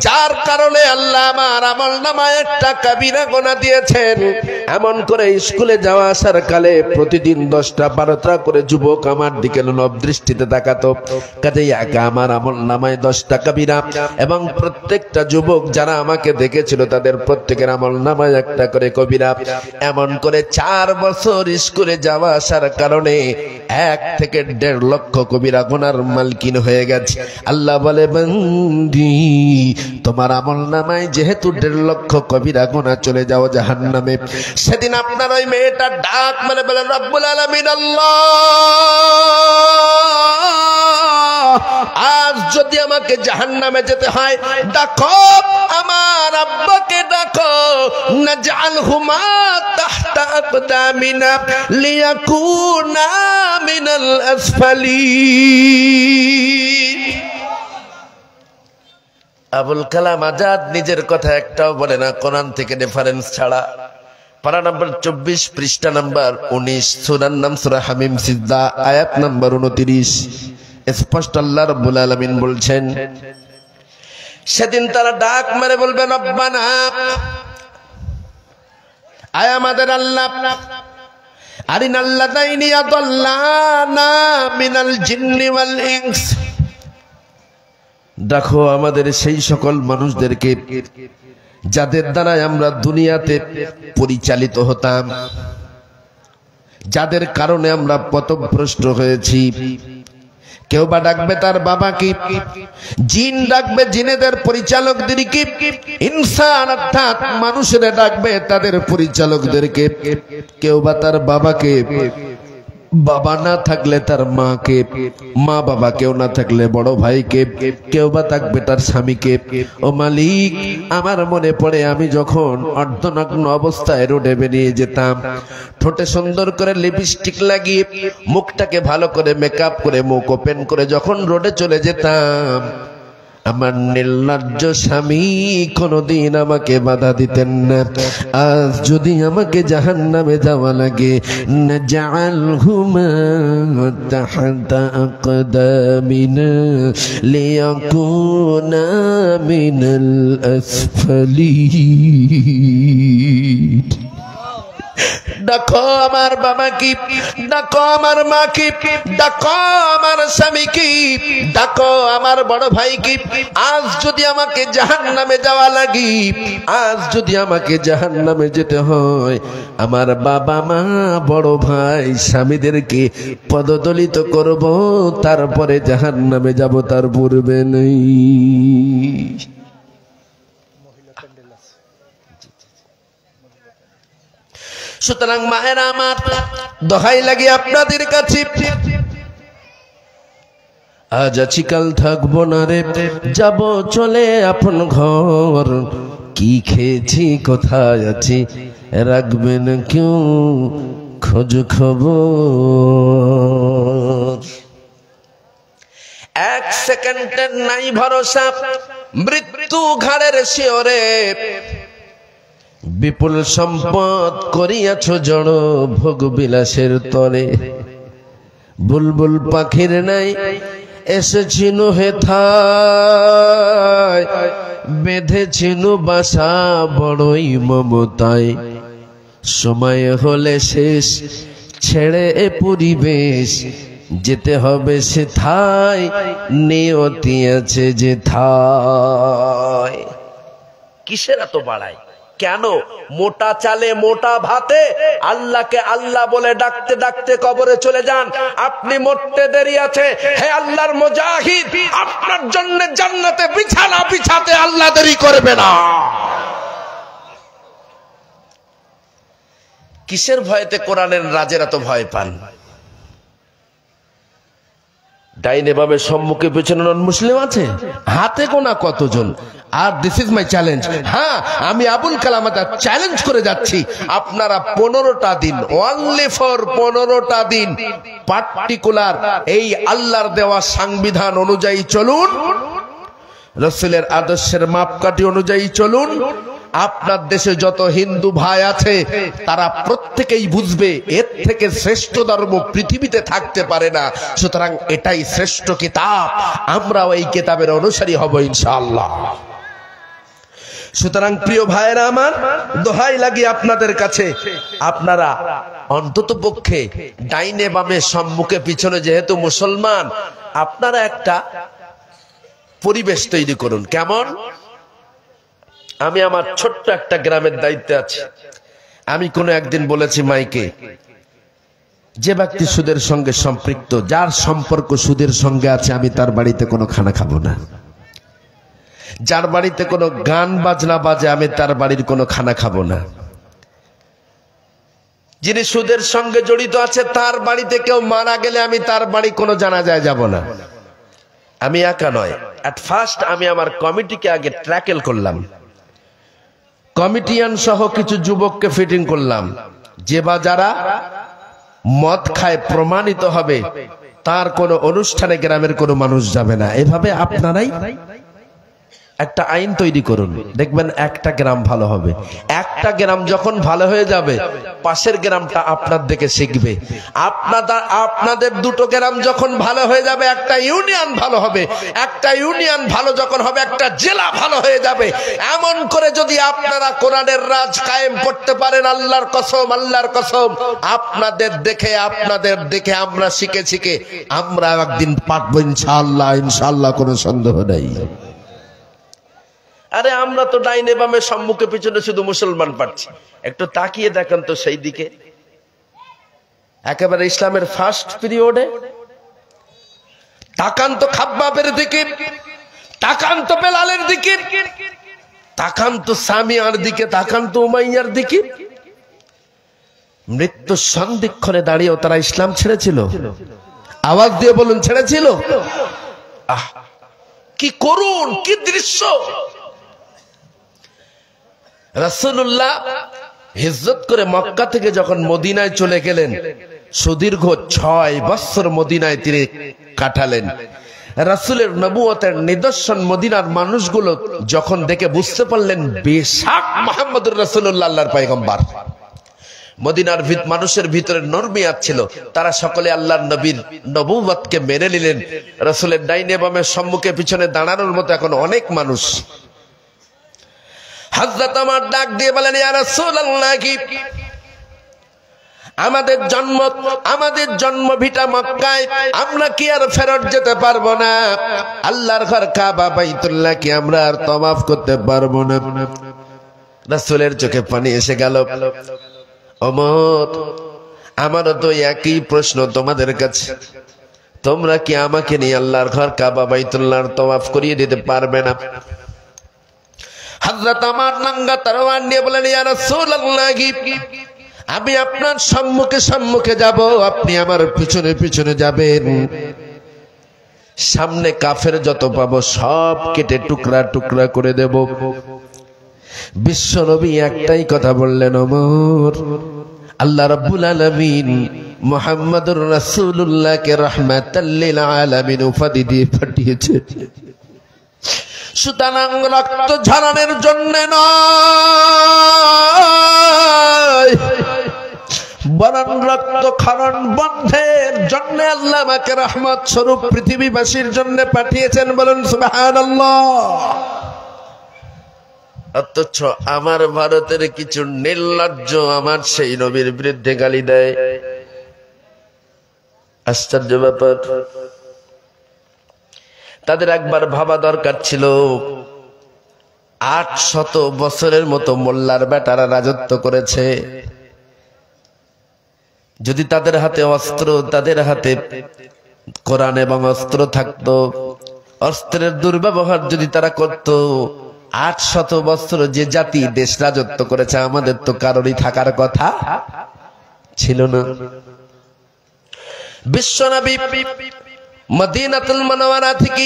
যার কারণে আল্লাহ আমার আমলনামায় একটা কাবিরা গোনা দিয়েছেন। এমন করে স্কুলে যাওয়া আসার কালে প্রতিদিন 10টা 12টা করে যুবক আমার দিকে লোলুপ দৃষ্টিতে তাকাতো, কাজেই একা আমার আমলনামায় 10টা কাবিরা, এবং প্রত্যেকটা যুবক যারা আমাকে দেখেছিল তাদের প্রত্যেকের আমলনামায় একটা করে কবিরা। এমন করে 4 বছর স্কুলে যাওয়া আসার কারণে 1 থেকে 1.5 লক্ষ কবিরা গুনার মালকিন হয়ে গেছে। আল্লাহ বলে, বান্দি তোমার আমলনামায় যেহেতু 1.5 লক্ষ কবিরা গুনাহ চলে যাও জাহান্নামে, সেদিন আপনার ওই মেয়েটা ডাক মানে বলে, রব্বুল আলামিন আল্লাহ, আজ যদি আমাকে জাহান্নামে যেতে হয়, ডাকো আমার আব্বাকে, ডাকো, নাজআলহুমা তাহতা আকদামিনা লিয়াকুনা মিনাল আসফালিন। আবুল কালাম আজাদ নিজের কথা একটাও বলে না, কোরআন থেকে রেফারেন্স ছাড়া। পারা নাম্বার 24, পৃষ্ঠা নাম্বার 19, সূরার নাম সূরা হামিম, সিজদা, আয়াত নাম্বার 29। স্পষ্ট আল্লাহ রাব্বুল আলামিন বলছেন, সেদিন তারা ডাক মেরে বলবে, রব্বানা, আয় আমাদের আল্লাহ, আরিনাল্লাযাইনি আদাল্লানা মিনাল জিন্নি ওয়াল ইনস, দেখো আমাদের সেই সকল মানুষদেরকে যাদের দ্বারা আমরা দুনিয়াতে পরিচালিত হতাম, যাদের কারণে আমরা পথভ্রষ্ট হয়েছি। কেউ বা ডাকবে তার বাবাকে, জিন ডাকবে জিনেদের পরিচালকদেরকে, ইনসান অর্থাৎ মানুষেরা ডাকবে তাদের পরিচালকদেরকে। কেউ বা তার বাবাকে বাবা না থাকলে তার মাকে, মা বাবা কেউ না থাকলে বড় ভাইকে, কেউ বা থাকবে তার স্বামীকে। ও মালিক, আমার মনে পড়ে আমি যখন অর্ধনগ্ন অবস্থায় রোডে বেরিয়ে যেতাম, ঠোঁটে সুন্দর করে লিপস্টিক লাগিয়ে, মুখটাকে ভালো করে মেকআপ করে, মুখ ওপেন করে যখন রোডে চলে যেতাম, আমার নির্লজ্জ স্বামী কোনদিন আমাকে বাধা দিতেন না। আজ যদি আমাকে জাহান্নামে যাওয়া লাগে, নাজআলহুমা তাহতা আকদামিনা লিয়াকুনা মিনাল আসফালিন। ডাকো আমার বাবা কি, ডাকো আমার মা কি, ডাকো আমার স্বামী কি, ডাকো আমার বড় ভাই কি। আজ যদি আমাকে জাহান্নামে যাওয়া লাগি, আজ যদি আমাকে জাহান্নামে যেতে হয়, আমার বাবা মা বড় ভাই স্বামীদেরকে পদদলিত করব, তারপরে জাহান্নামে যাব, তার পূর্বে নেই। সুতরাং মায়েরা আমার, দোহাই লাগে আপনাদের কাছে, আজ আছি কাল থাকবো না রে, যাব চলে আপন ঘর। কি খেয়েছি কোথায় আছি রাখবেন কেউ খোঁজ খবর। এক সেকেন্ডের নাই ভরসা, মৃত্যু ঘাড়ের শিওরে। বিপুল সম্পদ করিয়াছ জড় ভোগ বিলাসের তরে। বুলবুল পাখির নাই এসেছিনু হেথায়, বেঁধেছিনু বাসা বড়ই মমতায়। সময় হলে শেষ, ছেড়ে এ পরিবেশ, যেতে হবে সেথায়, নিয়তি আছে যেথায়। কিসের এত বাড়ায়? কেন? মোটা চালে মোটা ভাতে আল্লাহকে আল্লাহ বলে ডাকতে ডাকতে কবরে চলে যান। আপনি মরতে দেরি আছে। হে আল্লাহর মুজাহিদ, আপনার জন্য জান্নাতে বিছানা বিছাতে আল্লাহ দেরি করবে না। কিসের ভয়েতে কোরআনের রাজের এত ভয় পান? ডাইনে বামে সম্মুখে পেছনে নন মুসলিম আছে, হাতে গোনা কতজন। আর দিস ইজ মাই চ্যালেঞ্জ। হ্যাঁ, আমি আবুল কালাম আজাদ চ্যালেঞ্জ করে যাচ্ছি, আপনারা 15টা দিন, অনলি ফর 15টা দিন পার্টিকুলার এই আল্লাহর দেওয়া সংবিধান অনুযায়ী চলুন, রাসূলের আদর্শের মাপকাঠি অনুযায়ী চলুন। আপনার দেশে যত হিন্দু ভাই আছে তারা প্রত্যেকেই বুঝবে এর থেকে শ্রেষ্ঠ ধর্ম পৃথিবীতে থাকতে পারে না। সুতরাং এটাই শ্রেষ্ঠ কিতাব, আমরাও এই কিতাবের অনুসারী হব ইনশাআল্লাহ। সুতরাং প্রিয় ভাইয়েরা আমার, দোহাই লাগি আপনাদের কাছে, আপনারা অন্তত পক্ষে ডাইনে বামে সম্মুখে পিছনে যেহেতু মুসলমান, আপনারা একটা পরিবেশ তৈরি করুন। কেমন? আমি আমার ছোট্ট একটা গ্রামের দায়িত্বে আছি। আমি কোনো একদিন বলেছি মাইকে, যে ব্যক্তি সুদের সঙ্গে সম্পৃক্ত, যার সম্পর্ক সুদের সঙ্গে আছে, আমি তার বাড়িতে কোনো খানা খাবো না। যার বাড়িতে কোনো গান বাজনা বাজে, আমি তার বাড়ির কোনো খানা খাবো না। যিনি সুদের সঙ্গে জড়িত আছে, তার বাড়িতে কেউ মারা গেলে আমি তার বাড়ি কোনো জানাজায় যাব না। আমি একা নয়, এট ফার্স্ট আমি আমার কমিটিকে আগে ট্র্যাকেল করলাম, কমিটিয়ান সহ কিছু যুবককে ফিটিং করলাম, যে বা যারা মদ খায় প্রমাণিত হবে তার কোনো অনুষ্ঠানে গ্রামের কোনো মানুষ যাবে না। এভাবে আপনারাই একটা আইন তৈরি করুন, দেখবেন একটা গ্রাম ভালো হবে। একটা গ্রাম যখন ভালো হয়ে যাবে, পাশের গ্রামটা আপনার দেখে শিখবে। আপনাদের দুটো গ্রাম যখন ভালো হয়ে যাবে, একটা ইউনিয়ন ভালো হবে। একটা ইউনিয়ন ভালো যখন হবে, একটা জেলা ভালো হয়ে যাবে। এমন করে যদি আপনারা কোরআনের রাজ কায়েম করতে পারেন, আল্লাহর কসম, আল্লাহর কসম, আপনাদের দেখে আমরা শিখে আমরা একদিন পারবো ইনশাআল্লাহ, ইনশাআল্লাহ, কোনো সন্দেহ নেই। আরে আমরা তো ডাইনে বামে সম্মুখে পিছনে শুধু মুসলমান পাচ্ছি। একটু তাকিয়ে দেখেন তো সেই দিকে, একেবারে ইসলামের ফার্স্ট পিরিয়ডে। তাকান তো খাব্বাবের দিকে, তাকান তো বেলালের দিকে, তাকান তো সামিয়ার দিকে, তাকান তো উমাইয়ার দিকে। মৃত্যুর সন্ধিক্ষণে দাঁড়িয়েও তারা ইসলাম ছেড়েছিল? আওয়াজ দিয়ে বলুন, ছেড়েছিল? আহ, কি করুন, কি দৃশ্য! রাসূলুল্লাহ হিজরত করে মক্কা থেকে যখন মদিনায় চলে গেলেন, সুদীর্ঘ 6 বছর মদিনায় তিনি কাটালেন। রাসূলের নবুয়তের নিদর্শন মদিনার মানুষগুলো যখন দেখে বুঝতে পারলেন বেশাক মুহাম্মদুর রাসূলুল্লাহ আল্লাহর পয়গম্বর, মদিনার মানুষের ভিতরে নরমিয়াত ছিল, তারা সকলে আল্লাহর নবীর নবুয়তকে মেনে নিলেন। রাসূলের ডাইনে বামে সম্মুখে পিছনে দাঁড়ানোর মতো এখন অনেক মানুষ। হযরত ওমর ডাক দিয়ে বলেন, ইয়া রাসূলুল্লাহ, আমাদের জন্ম ভিটা মক্কায়, আমরা কি আর ফেরত যেতে পারবো না? আল্লাহর ঘর কাবা বাইতুল্লাহ কি আমরা আর তওয়াফ করতে পারবো না? রাসূলের চোখে পানি এসে গেল। ওমর, আমারও তো একই প্রশ্ন তোমাদের কাছে, তোমরা কি আমাকে নিয়ে আল্লাহর ঘর কাবা বাইতুল্লাহর তওয়াফ করিয়ে দিতে পারবে না? হযরত ওমর নাঙ্গা তরোয়ার নিয়ে বলেন, ইয়া রাসূলুল্লাহ, আমি আপনার সম্মুখে যাব, আপনি আমার পিছনে পিছনে যাবেন। সামনে কাফের যত পাবো সব কেটে টুকরা টুকরা করে দেব। বিশ্বনবী একটাই কথা বললেন, ওমর, আল্লাহ রাব্বুল আলামিন মুহাম্মদুর রাসূলুল্লাহকে রাহমাতাল লিল আলামিন উপাধি দিয়ে পাঠিয়েছে। সুতরাং রক্ত ঝরানোর জন্য নয়, বরং রক্ত খরণ বন্ধের জন্য আল্লাহ আমাকে রহমত স্বরূপ পৃথিবীবাসীর জন্য পাঠিয়েছেন। বলুন সুবহানাল্লাহ। অথচ আমার ভারতের কিছু নির্লজ্জ আমার সেই নবীর বিরুদ্ধে গালি দেয়। আশ্চর্য ব্যাপার। তাদের একবার ভাবা দরকার ছিল, 800 বছরের মতো মোল্লার বেটারা রাজত্ব করেছে, যদি তাদের হাতে অস্ত্র, তাদের হাতে কোরআন এবং অস্ত্র থাকতো, অস্ত্রের দুর্ব্যবহার যদি তারা করত, 800 বছর যে জাতি দেশ রাজত্ব করেছে, আমাদের তো কারোরই থাকার কথা ছিল না। বিশ্বনবী মদিনাতুল মুনাওয়ারা থেকে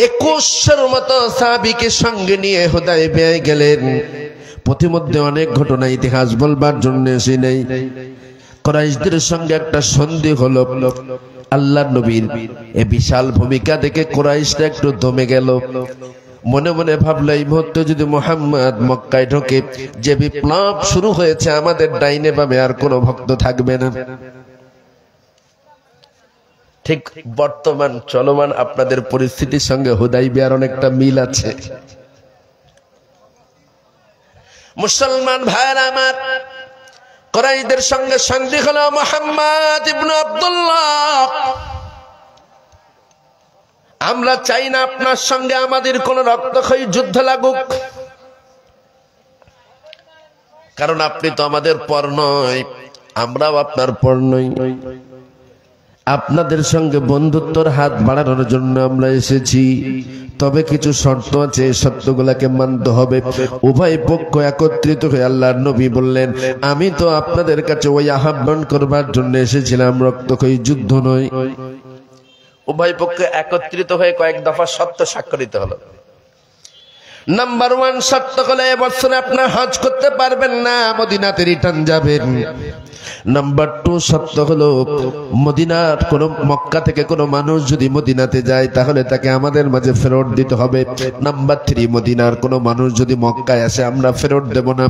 2100 মতো সাহাবীকে সঙ্গে নিয়ে হুদায়বিয়ায় গেলেন। প্রতিমধ্যে অনেক ঘটনা ইতিহাস বলবার জন্য এসে নেই। কুরাইশদের সঙ্গে একটা সন্ধি হলো। আল্লাহর নবীর এই বিশাল ভূমিকা দেখে কুরাইশরা একটু দমে গেল। মনে মনে ভাবলো, এই মুহূর্তে যদি মুহাম্মদ মক্কায় ঢোকে, যে বিপ্লব শুরু হয়েছে, আমাদের ডাইনে বামে আর কোনো ভক্ত থাকবে না। ঠিক বর্তমান চলমান আপনাদের পরিস্থিতির সঙ্গে হুদায়বিয়ার অনেকটা মিল আছে। মুসলমান ভাইরা আমার, কুরাইশদের সঙ্গে সন্ধি হলো। মুহাম্মদ ইবনে আব্দুল্লাহ, আমরা চাই না আপনার সঙ্গে আমাদের কোন রক্তক্ষয়ী যুদ্ধ লাগুক, কারণ আপনি তো আমাদের পর নয়, আমরাও আপনার পর নই। আপনাদের সঙ্গে বন্ধুত্বর হাত বাড়ানোর জন্য আমরা এসেছি, তবে কিছু শর্ত আছে, শর্তগুলোকে মানতে হবে। উভয় পক্ষ একত্রিত হয়ে আল্লাহর নবী বললেন, আমি তো আপনাদের কাছে ওই আহ্বান করবার জন্য এসেছিলাম, রক্তক্ষয়ী যুদ্ধ নয়। উভয় পক্ষ একত্রিত হয়ে কয়েক দফা শর্ত স্বাক্ষরিত হলো। নাম্বার 1 শর্ত হলো, এবছরে আপনার হজ করতে পারবেন না, মদিনাতে রিটার্ন যাবেন। নাম্বার 2 শর্ত হলো, মদিনার কোন মক্কা থেকে কোনো মানুষ যদি মদিনাতে যায়, তাহলে তাকে আমাদের মাঝে ফেরত দিতে হবে। নাম্বার 3, মদিনার কোনো মানুষ যদি মক্কায় আসে, আমরা ফেরত দেব না।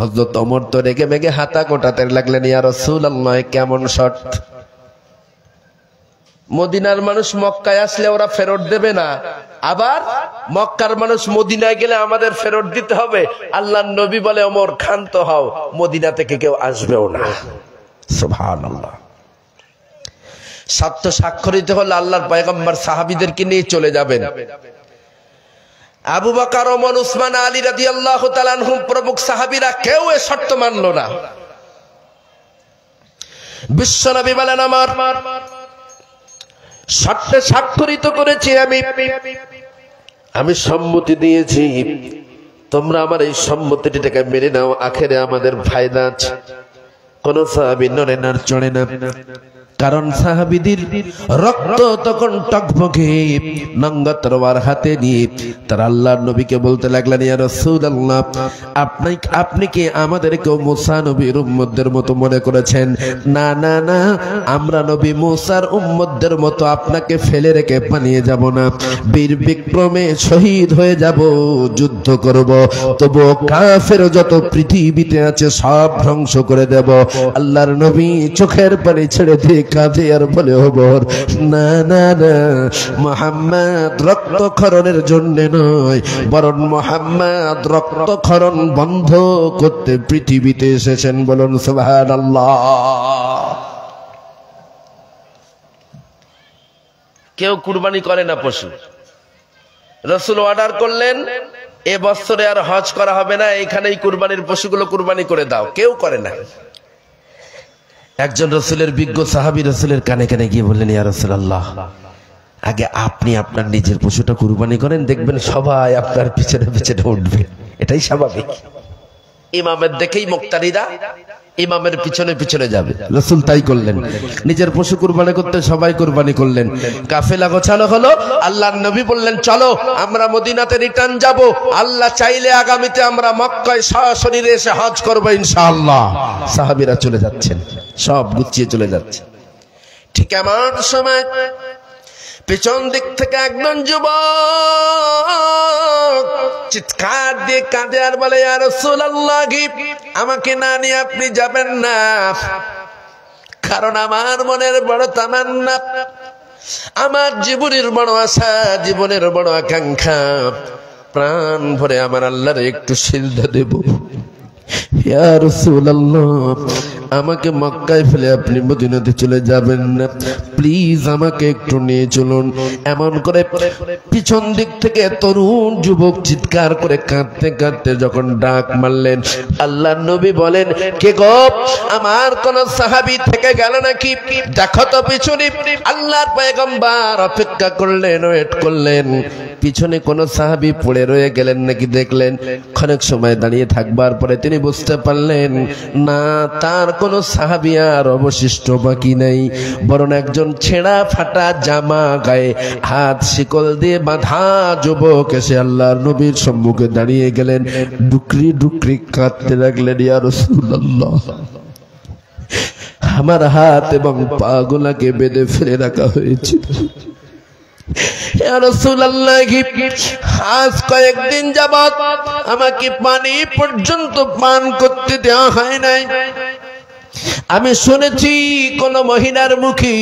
হযরত ওমর তো রেগে মেগে হাতা কোটাতে লাগলেন, ইয়া রাসূলুল্লাহ, কেমন শর্ত? মদিনার মানুষ মক্কায় আসলে ওরা ফেরত দেবে না, আবার মক্কার মানুষ মদিনায় গেলে আমাদের ফেরত দিতে হবে। আল্লাহর নবী বলে, ওমর ক্ষান্ত হও, মদিনা থেকে কেউ আসবেও না। সুবহানাল্লাহ। শর্ত স্বাক্ষরিত হলে আল্লাহর পয়গম্বর সাহাবীদেরকে নিয়ে চলে যাবেন। আবু বকর, ওমর, উসমান, আলী রাদিয়াল্লাহু তাআলা আনহুম প্রমুখ সাহাবীরা কেউ এ শর্ত মানল না। বিশ্বনবী বলেন, আমার শর্তে স্বাক্ষরিত করেছি, আমি সম্মতি দিয়েছি, তোমরা আমার এই সম্মতিটাকে মেনে নাও, আখেরে আমাদের ফায়দা আছে। কোন সাহাবী নড়ে না চড়ে না, কারণ সাহাবীদের রক্ত তখন টকবকে নঙ্গা তরবার হাতে নিয়ে তারা আল্লাহর নবীকে বলতে লাগলেন, ইয়া রাসূলুল্লাহ, আপনি কি আমাদেরকেও মুসা নবীর উম্মতদের মতো মনে করেছেন? না না না, আমরা নবী মুসার উম্মতদের মতো আপনাকে ফেলে রেখে পালিয়ে যাব না, বীর বিক্রমে শহীদ হয়ে যাব, যুদ্ধ করব, তবু কাফের যত পৃথিবীতে আছে সব ধ্বংস করে দেব। আল্লাহর নবী চোখের পানি ছেড়ে দিয়ে কাঁদে আর বলে, ওমর, না না না, মুহাম্মদ রক্তক্ষরণের জন্য নয়, বরং মুহাম্মদ রক্তক্ষরণ বন্ধ করতে পৃথিবীতে এসেছেন। বলুন সুবহানাল্লাহ। কেউ কুরবানি করে না পশু। রাসূল অর্ডার করলেন, এ বছরে আর হজ করা হবে না, এখানেই কুরবানির পশুগুলো কুরবানি করে দাও। কেউ করে না। একজন রাসূলের বিজ্ঞ সাহাবী রাসূলের কানে কানে গিয়ে বললেন, ইয়া রাসূলুল্লাহ, আগে আপনি আপনার নিজের পশুটা কুরবানি করেন, দেখবেন সবাই আপনার পিছনে পিছনে উঠবে, এটাই স্বাভাবিক। ইমামের দেখেই মুক্তারিরা ইমামের পিছনে পিছনে যাবে। রাসূল তাই করলেন, নিজের পশু কুরবানি করতে সবাই কুরবানি করলেন। কাফেলা গোছানো হলো, আল্লাহর নবী বললেন, চলো আমরা মদিনাতে রিটার্ন যাব, আল্লাহ চাইলে আগামীতে আমরা মক্কায় সশরীরে এসে হজ করব ইনশাআল্লাহ। সাহাবীরা চলে যাচ্ছেন, সব গুছিয়ে চলে যাচ্ছে। ঠিক এমন সময় পেছন দিক থেকে একজন যুবক চিৎকার দিয়ে কাঁদে আর বলে, ইয়া রাসূলুল্লাহ, আমাকে না নিয়ে আপনি যাবেন না, কারণ আমার মনের বড় তামান্না, আমার জীবনের বড় আশা, জীবনের বড় আকাঙ্ক্ষা, প্রাণ ভরে আমার আল্লাহর একটু সিজদা দেব। ইয়া রাসূলুল্লাহ, আমাকে মক্কায় ফেলে আপনি মদিনাতে চলে যাবেন না, প্লিজ আমাকে একটু নিয়ে চলুন। এমন করে পিছন দিক থেকে তরুণ যুবক চিৎকার করে কাঁদতে কাঁদতে যখন ডাক মারলেন, আল্লাহর নবী বলেন, কে গো, আমার কোন সাহাবী থেকে গেল নাকি? দেখো তো পিছনে। আল্লাহর পয়গম্বর অপেক্ষা করলেন, ওয়েট করলেন, পিছনে কোন সাহাবী পড়ে রয়ে গেলেন নাকি দেখলেন। অনেক সময় দাঁড়িয়ে থাকবার পরে তিনি বুঝতে পারলেন, না, তার কোন সাহাবী আর অবশিষ্ট বাকি নেই, বরং একজন ছেঁড়া ফাটা জামা গায়ে হাত শিকল দিয়ে বাঁধা যুবক এসে আল্লাহর নবীর সম্মুখে দাঁড়িয়ে গেলেন, ডুকরি ডুকরি কাঁদতে লাগলেন, ইয়া রাসূলুল্লাহ, আমার হাত এবং পা গুলাকে বেঁধে ফেলে রাখা হয়েছে। ইয়া রাসূলুল্লাহ, আজ কয়েকদিন যাবত আমাকে পানি পর্যন্ত পান করতে দেওয়া হয় নাই। আমি শুনেছি কোন মহিলার মুখে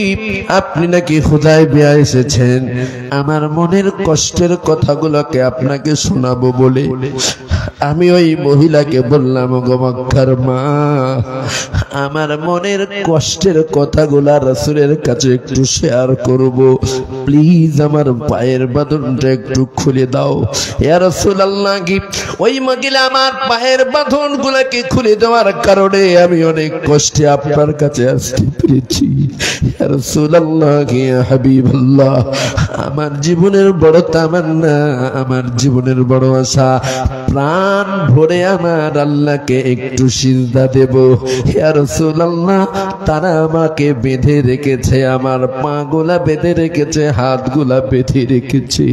আপনি নাকি হুদায়বিয়া এসেছেন, আমার মনের কষ্টের কথাগুলোকে আপনাকে শোনাবো বলে আমি ওই মহিলাকে বললাম, গো মক্কার মা, আমার মনের কষ্টের কথাগুলা রাসূলের কাছে একটু শেয়ার করব, প্লিজ আমার পায়ের বাঁধনটা একটু খুলে দাও। ইয়া রাসূলুল্লাহ, ওই মহিলা আমার পায়ের বাঁধনগুলোকে খুলে দেওয়ার কারণে আমি অনেক কষ্টে আপনার কাছে আসতে পেরেছি। ইয়া রাসূলুল্লাহ, ইয়া হাবিবাল্লাহ, আমার জীবনের বড় তামান্না, আমার জীবনের বড় আশা, প্রাণ ভরে আমার আল্লাহকে একটু সিজদা দেব। ইয়া রাসূলুল্লাহ, তারা আমাকে বেঁধে রেখেছে, আমার পাগুলা বেঁধে রেখেছে, হাতগুলা বেঁধে রেখেছে,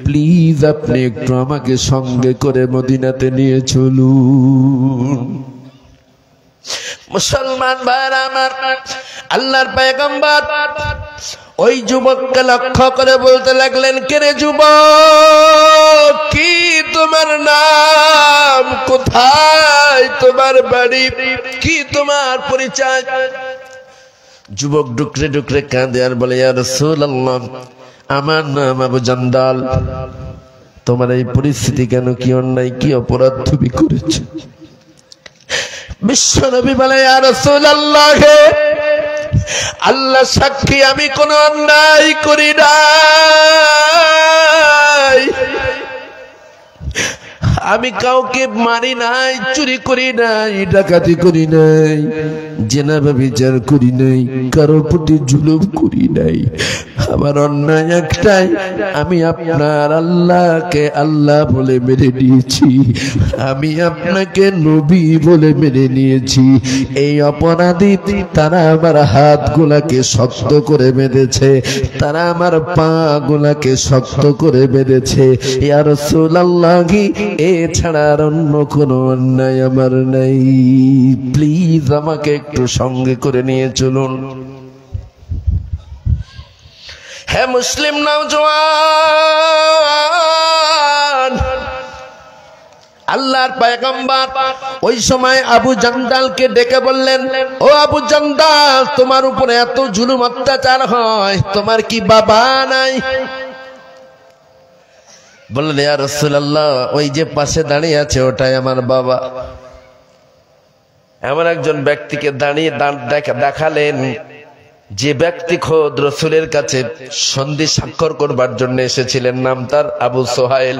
প্লিজ আপনি একটু আমাকে সঙ্গে করে মদিনাতে নিয়ে চলুন। মুসলমান ভাইরা আমার, আল্লাহর পয়গম্বর ওই যুবককে লক্ষ্য করে বলতে লাগলেন, কে রে যুবক, কি তোমার নাম, কোথায় তোমার বাড়ি, কি তোমার পরিচয়? যুবক ডুকরে ডুকরে কাঁদে আর বলে, ইয়া রাসূলুল্লাহ, আমার নাম আবু জান্দাল। তোমার এই পরিস্থিতি কেন, কি অন্যায়, কি অপরাধ তুমি করেছো? বিশ্বনবী বলে, ইয়া রাসূলুল্লাহ, আল্লাহ সাক্ষী, আমি কোন অন্যায় করি নাই, আমি কাউকে মারি নাই, চুরি করি নাই, ডাকাতি করি নাই, জেনা ব্যভিচার করি নাই, কারো প্রতি জুলুম করি নাই। আমার অন্যায় একটাই, আমি আপনার আল্লাহকে আল্লাহ বলে মেনে নিয়েছি, আমি আপনাকে নবী বলে মেনে নিয়েছি। এই অপরাধী তারা আমার হাত গুলাকে শক্ত করে বেঁধেছে, তারা আমার পা গুলাকে শক্ত করে বেঁধেছে। ইয়া রাসূলুল্লাহ, এছাড়া আর অন্য কোনো অন্যায় আমার নাই, প্লিজ আমাকে একটু সঙ্গে করে নিয়ে চলুন। হে মুসলিম নওজওয়ান, আল্লাহর পয়গম্বর ওই সময় আবু জান্দালকে ডেকে বললেন, ও আবু জান্দাল, তোমার উপরে এত জুলুম অত্যাচার হয়, তোমার কি বাবা নাই? বললেন, ইয়া রাসূলুল্লাহ, ওই যে পাশে দাঁড়িয়ে আছে ওটাই আমার বাবা। এমন একজন ব্যক্তিকে দাঁড়িয়ে দেখালেন যে ব্যক্তি খোদ রাসূলের কাছে সন্ধি স্বাক্ষর করবার জন্য এসেছিলেন, নাম তার আবু সোহাইল।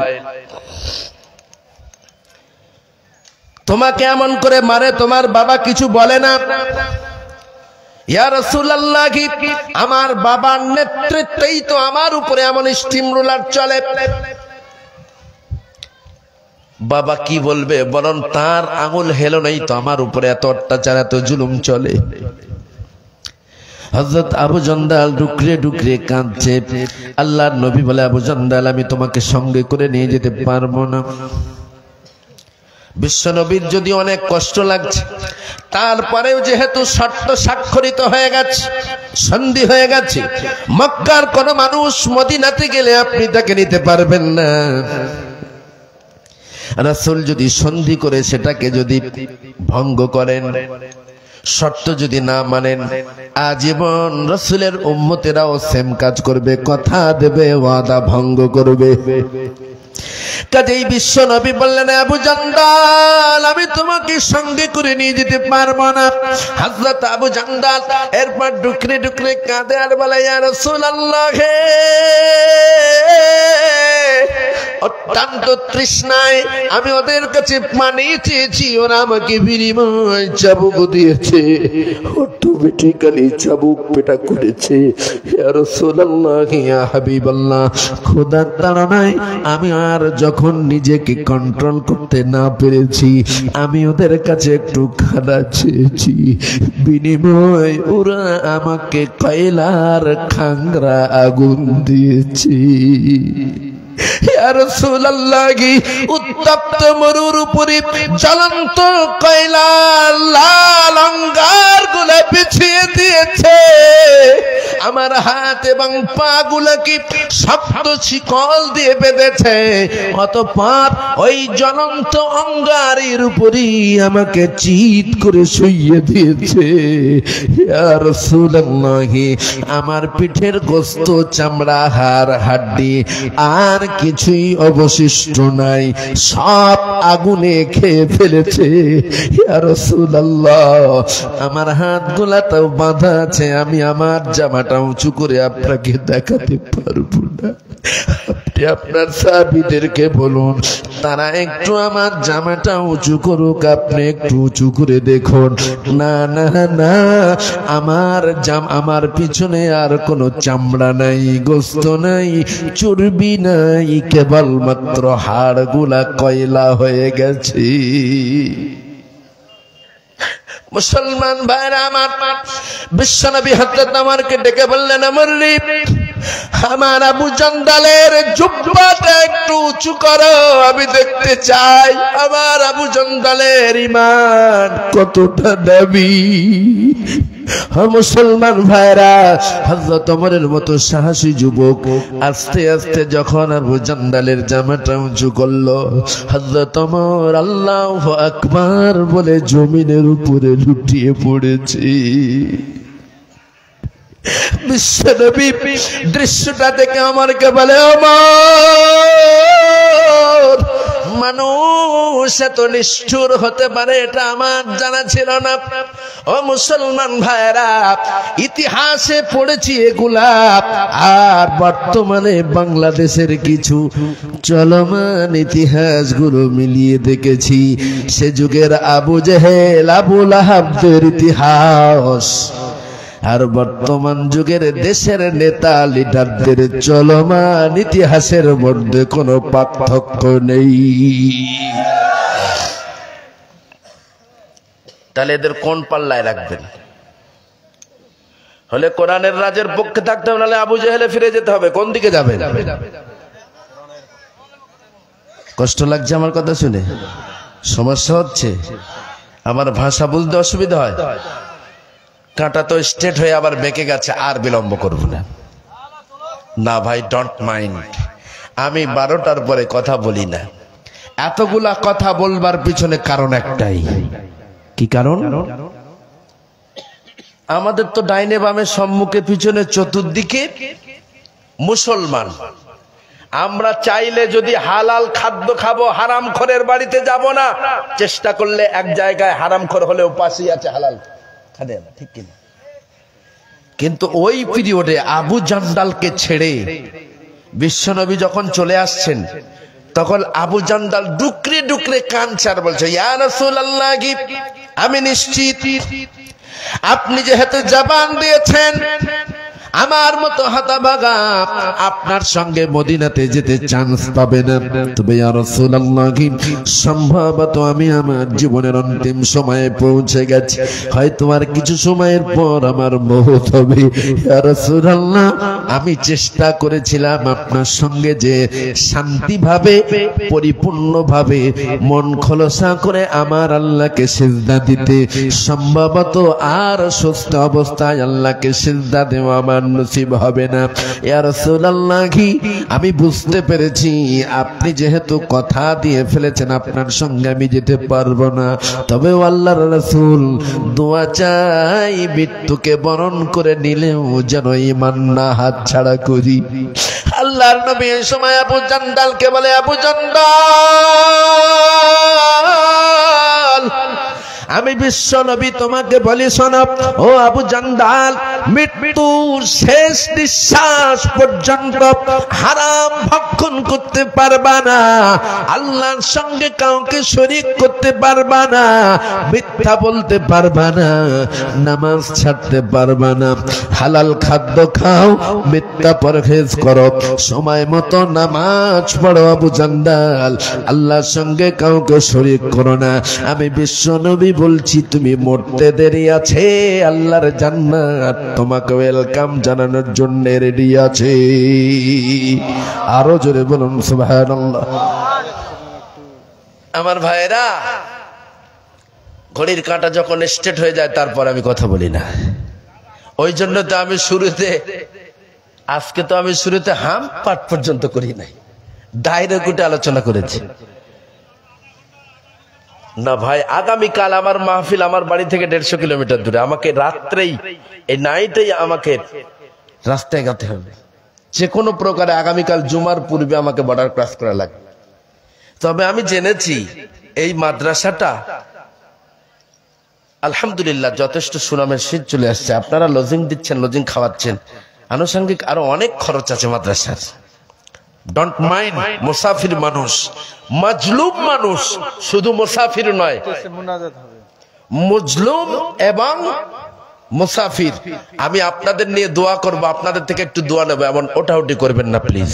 তোমাকে এমন করে মারে, তোমার বাবা কিছু বলে না? ইয়া রাসূলুল্লাহ, আমার বাবার নেতৃত্বেই তো আমার উপরে এমন স্টিম রোলার চলে। বাবা কি বলবে, বরং তার আঙুল হেলো নেই তো আমার উপরে এত অত্যাচার, এত জুলুম চলে। হযরত আবু জান্দাল ডুকরে ডুকরে কাঁদছে। আল্লাহর নবী বলে, আবু জান্দাল, আমি তোমাকে সঙ্গে করে নিয়ে যেতে পারবো না। বিশ্ব নবীর যদি অনেক কষ্ট লাগছে, তারপরেও যেহেতু শর্ত স্বাক্ষরিত হয়ে গেছে, সন্ধি হয়ে গেছে, মক্কার কোন মানুষ মদিনাতে গেলে আপনি তাকে নিতে পারবেন না। রাসূল যদি সন্ধি করে সেটাকে যদি ভঙ্গ করেন, শর্ত যদি না মানেন, আজীবন রাসূলের উম্মতেরাও সেম কাজ করবে, কথা দেবে, ওয়াদা ভঙ্গ করবে। কাজেই বিশ্ব নবী বললেন, আবু জান্দাল, আমি তোমাকে সঙ্গে করে নিয়ে যেতে পারবো না। হযরত আবু জান্দাল এরপর ডুকরে ডুকরে কাঁদে আর বলে, ইয়া রাসূলুল্লাহ, অত্যন্ত তৃষ্ণায় আমি ওদের কাছে পানি চেয়েছি, ওরা আমাকে বিনিময় চাবুক দিয়েছে, অটোমেটিক্যালি চাবুক পেটা করেছে। ইয়া রাসূলুল্লাহ, ইয়া হাবিবাল্লাহ, খোদার তাড়নায় আমি আর যখন নিজেকে কন্ট্রোল করতে না পেরেছি, আমি ওদের কাছে একটু খানা চেয়েছি, বিনিময় ওরা আমাকে কয়লার খাংরা আগুন দিয়েছি। ইয়া রাসূলুল্লাহ, উত্তপ্ত মরুর উপরে জ্বলন্ত কয়লার লাল অঙ্গার গুলো বিছিয়ে দিয়েছে, আমার হাত এবং পা গুলোকে শক্ত শিকল দিয়ে বেঁধেছে, অতঃপর ওই জ্বলন্ত অঙ্গারের উপরই আমাকে চিৎ করে শুইয়ে দিয়েছে। ইয়া রাসূলুল্লাহ, আমার পিঠের গোশত, চামড়া, হাড়, হাড্ডি আর কিছুই অবশিষ্ট নাই, সব আগুনে খেয়ে ফেলেছে। ইয়া রাসূলুল্লাহ, আমার হাতগুলাটাও বাঁধা আছে, আমি আমার জামাটা উঁচু করে আপনাকে দেখাতে পারবো না। আপনি আপনার সাহাবীদেরকে বলুন, তারা একটু আমার জামাটা উঁচু করুক, আপনি একটু উঁচু করে দেখুন। না না না, আমার পিছনে আর কোনো চামড়া নাই, গোশত নাই, চর্বি নাই, কেবলমাত্র হাড়গুলা কয়লা হয়ে গেছে। মুসলমান ভাইরা আমার, বিশ্বনবী হযরত ওমরকে ডেকে বললেন, ওমর রে, আমার আবু জান্দালের জুব্বাটা একটু উঁচু করো, আমি দেখতে চাই আমার আবু জান্দালের ঈমান কতটা দামি। মুসলমান ভাইরা, হযরত ওমরের মতো সাহসী যুবক আস্তে আস্তে যখন আবু জান্দালের জামাটা উঁচু করলো, হযরত ওমর আল্লাহু আকবার বলে জমিনের উপরে লুটিয়ে পড়েছে। বিশ্বনবী দৃশ্যটা দেখে ওমরকে বলে, ওমর, মানুষ মানুষ এত নিষ্ঠুর হতে পারে এটা আমার জানা ছিল না। ও মুসলমান ভাইরা, ইতিহাসে পড়েছি এগুলা, আর বর্তমানে বাংলাদেশের কিছু চলমান ইতিহাসগুলো মিলিয়ে দেখেছি সে যুগের আবু জেহেল আবু লাহাবদের ইতিহাস আর বর্তমান যুগের দেশের নেতা লিডারদের চলমান ইতিহাসের মধ্যে কোনো পার্থক্য নেই। তাহলে এদের কোন পাল্লায় রাখবেন? হলে কোরআনের রাজের পক্ষে থাকতে হবে, নাহলে আবু জেহেলে ফিরে যেতে হবে। কোন দিকে যাবেন? কষ্ট লাগছে আমার কথা শুনে? সমস্যা হচ্ছে? আমার ভাষা বুঝতে অসুবিধা হয়? কাঁটা তো স্ট্রেট হয়ে আবার বেঁকে গেছে, আর বিলম্ব করব না। না ভাই, ডোন্ট মাইন্ড, আমি 12টার পরে কথা বলি না। এতগুলা কথা বলবার পিছনে কারণ একটাই। কি কারণ? আমাদের তো ডাইনে বামে সম্মুখে পিছনে চতুর্দিকে মুসলমান। আমরা চাইলে যদি হালাল খাদ্য খাবো, হারামখোরের বাড়িতে যাব না। চেষ্টা করলে এক জায়গায় হারামখোর হলেও পাশেই আছে হালাল খাবে না, ঠিক কিনা? কিন্তু ওই পিরিয়ডে আবু জান্দালকে ছেড়ে বিশ্বনবী যখন চলে আসছেন, তখন আবু জান্দাল ডুকরে ডুকরে কাঁদছে আর বলছে, ইয়া রাসূলুল্লাহ, আমি নিশ্চিত আপনি যেহেতু জবান দিয়েছেন আমার মতো হতভাগা আপনার সঙ্গে মদিনাতে যেতে চান্স পাবে না, তবে ইয়া রাসূলুল্লাহ সম্ভবত আমি আমার জীবনের অন্তিম সময়ে পৌঁছে গেছি, হয়তো আর কিছু সময়ের পর আমার মওত হবে। ইয়া রাসূলুল্লাহ, আমি চেষ্টা করেছিলাম আপনার সঙ্গে যে শান্তিভাবে পরিপূর্ণভাবে মন খোলসা করে আমার আল্লাহকে সিজদা দিতে, সম্ভবত আর সুস্থ অবস্থায় আল্লাহকে সিজদা দেওয়া আমার নসিব হবে না। ইয়া রাসূলুল্লাহ, আমি বুঝতে পেরেছি আপনি যেহেতু কথা দিয়ে ফেলেছেন আপনার সঙ্গে আমি যেতে পারবো না, তবে আল্লাহর রাসূল দোয়া চাই মৃত্যুকে বরণ করে নিলেও যেন ঈমান না হাত ছাড়া করি। আল্লাহর নবী এই সময় আবু জান্দালকে বলে, আবু জান্দাল, আমি বিশ্ব নবী তোমাকে বলি শোনো, ও আবু জান্দাল, মৃত্যুর শেষ নিঃশ্বাস পর্যন্ত হারাম ভক্ষণ করতে পারবা না, আল্লাহর সঙ্গে কাউকে শরীক করতে পারবা না, মিথ্যা বলতে পারবা না, নামাজ ছাড়তে পারবা না, হালাল খাদ্য খাও, মিথ্যা পরহেজ করো, সময় মতো নামাজ পড়ো আবু জান্দাল, আল্লাহর সঙ্গে কাউকে শরীক করো না। আমি বিশ্ব নবী বলছি তুমি মরতে দেরি আছে, আল্লাহর জান্নাত তোমাকে ওয়েলকাম জানানোর জন্য রেডি আছে। আরো জোরে বলুন সুবহানাল্লাহ। আমার ভাইরা, ঘড়ির কাঁটা যখন স্ট্রেট হয়ে যায় তারপর আমি কথা বলি না। ওই জন্য তো আমি শুরুতে হাম পাঠ পর্যন্ত করি নাই, ডাইরেক্ট আলোচনা করেছি। না ভাই, আগামীকাল আমার মাহফিল আমার বাড়ি থেকে 150 কিলোমিটার দূরে, আমাকে রাত্রেই এই নাইটেই আমাকে রাস্তায় যেতে হবে যে কোনো প্রকারে। আগামীকাল জুমার পূর্বে আমাকে বর্ডার ক্রস করা লাগবে। তবে আমি জেনেছি এই মাদ্রাসাটা আলহামদুলিল্লাহ যথেষ্ট সুনামের শীত চলে আসছে। আপনারা লজিং দিচ্ছেন, লজিং খাওয়াচ্ছেন, আনুষঙ্গিক আরো অনেক খরচ আছে মাদ্রাসার। ডোন্ট মাইন্ড, মুসাফির মানুষ, মাজলুম মানুষ, শুধু মুসাফির নয়, মজলুম এবং মুসাফির। আমি আপনাদের নিয়ে দোয়া করব, আপনাদের থেকে একটু দোয়া নেব, এমন ওটাউটি করবেন না প্লিজ,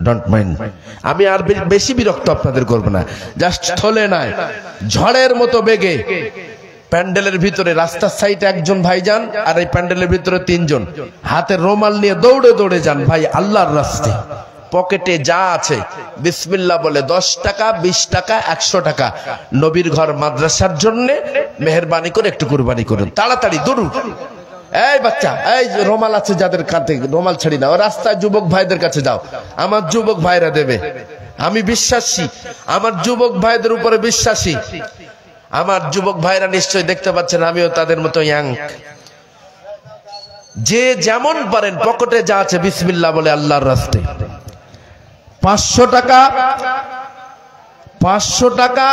ডোন্ট মাইন্ড। আমি আর বেশি বিরক্ত আপনাদের করব না, জাস্ট থলে নয়, ঝড়ের মতো বেগে প্যান্ডেলের ভিতরে রাস্তার সাইডে একজন ভাই যান, আর এই প্যান্ডেলের ভিতরে 3 জন হাতে রুমাল নিয়ে দৌড়ে দৌড়ে যান ভাই আল্লাহর রাস্তায়। পকেটে যা আছে বিসমিল্লাহ বলে 10 টাকা, 20 টাকা, 100 টাকা নবীর ঘর মাদ্রাসার জন্য মেহেরবানি করে একটু কুরবানি করুন, তাড়াতাড়ি দৌড়ুন। এই বাচ্চা, এই রুমাল আছে যাদের কাঁধে, রুমাল ছাড়ি না, ও রাস্তায় যুবক ভাইদের কাছে যাও, আমার যুবক ভাইরা দেবে। আমি বিশ্বাসী, আমার যুবক ভাইদের উপরে বিশ্বাসী। আমার যুবক ভাইরা নিশ্চয়ই দেখতে পাচ্ছেন আমিও তাদের মতো ইয়াং। যে যেমন পারেন পকেটে যা আছে বিসমিল্লাহ বলে আল্লাহর রাস্তায়। 500 টাকা 500 টাকা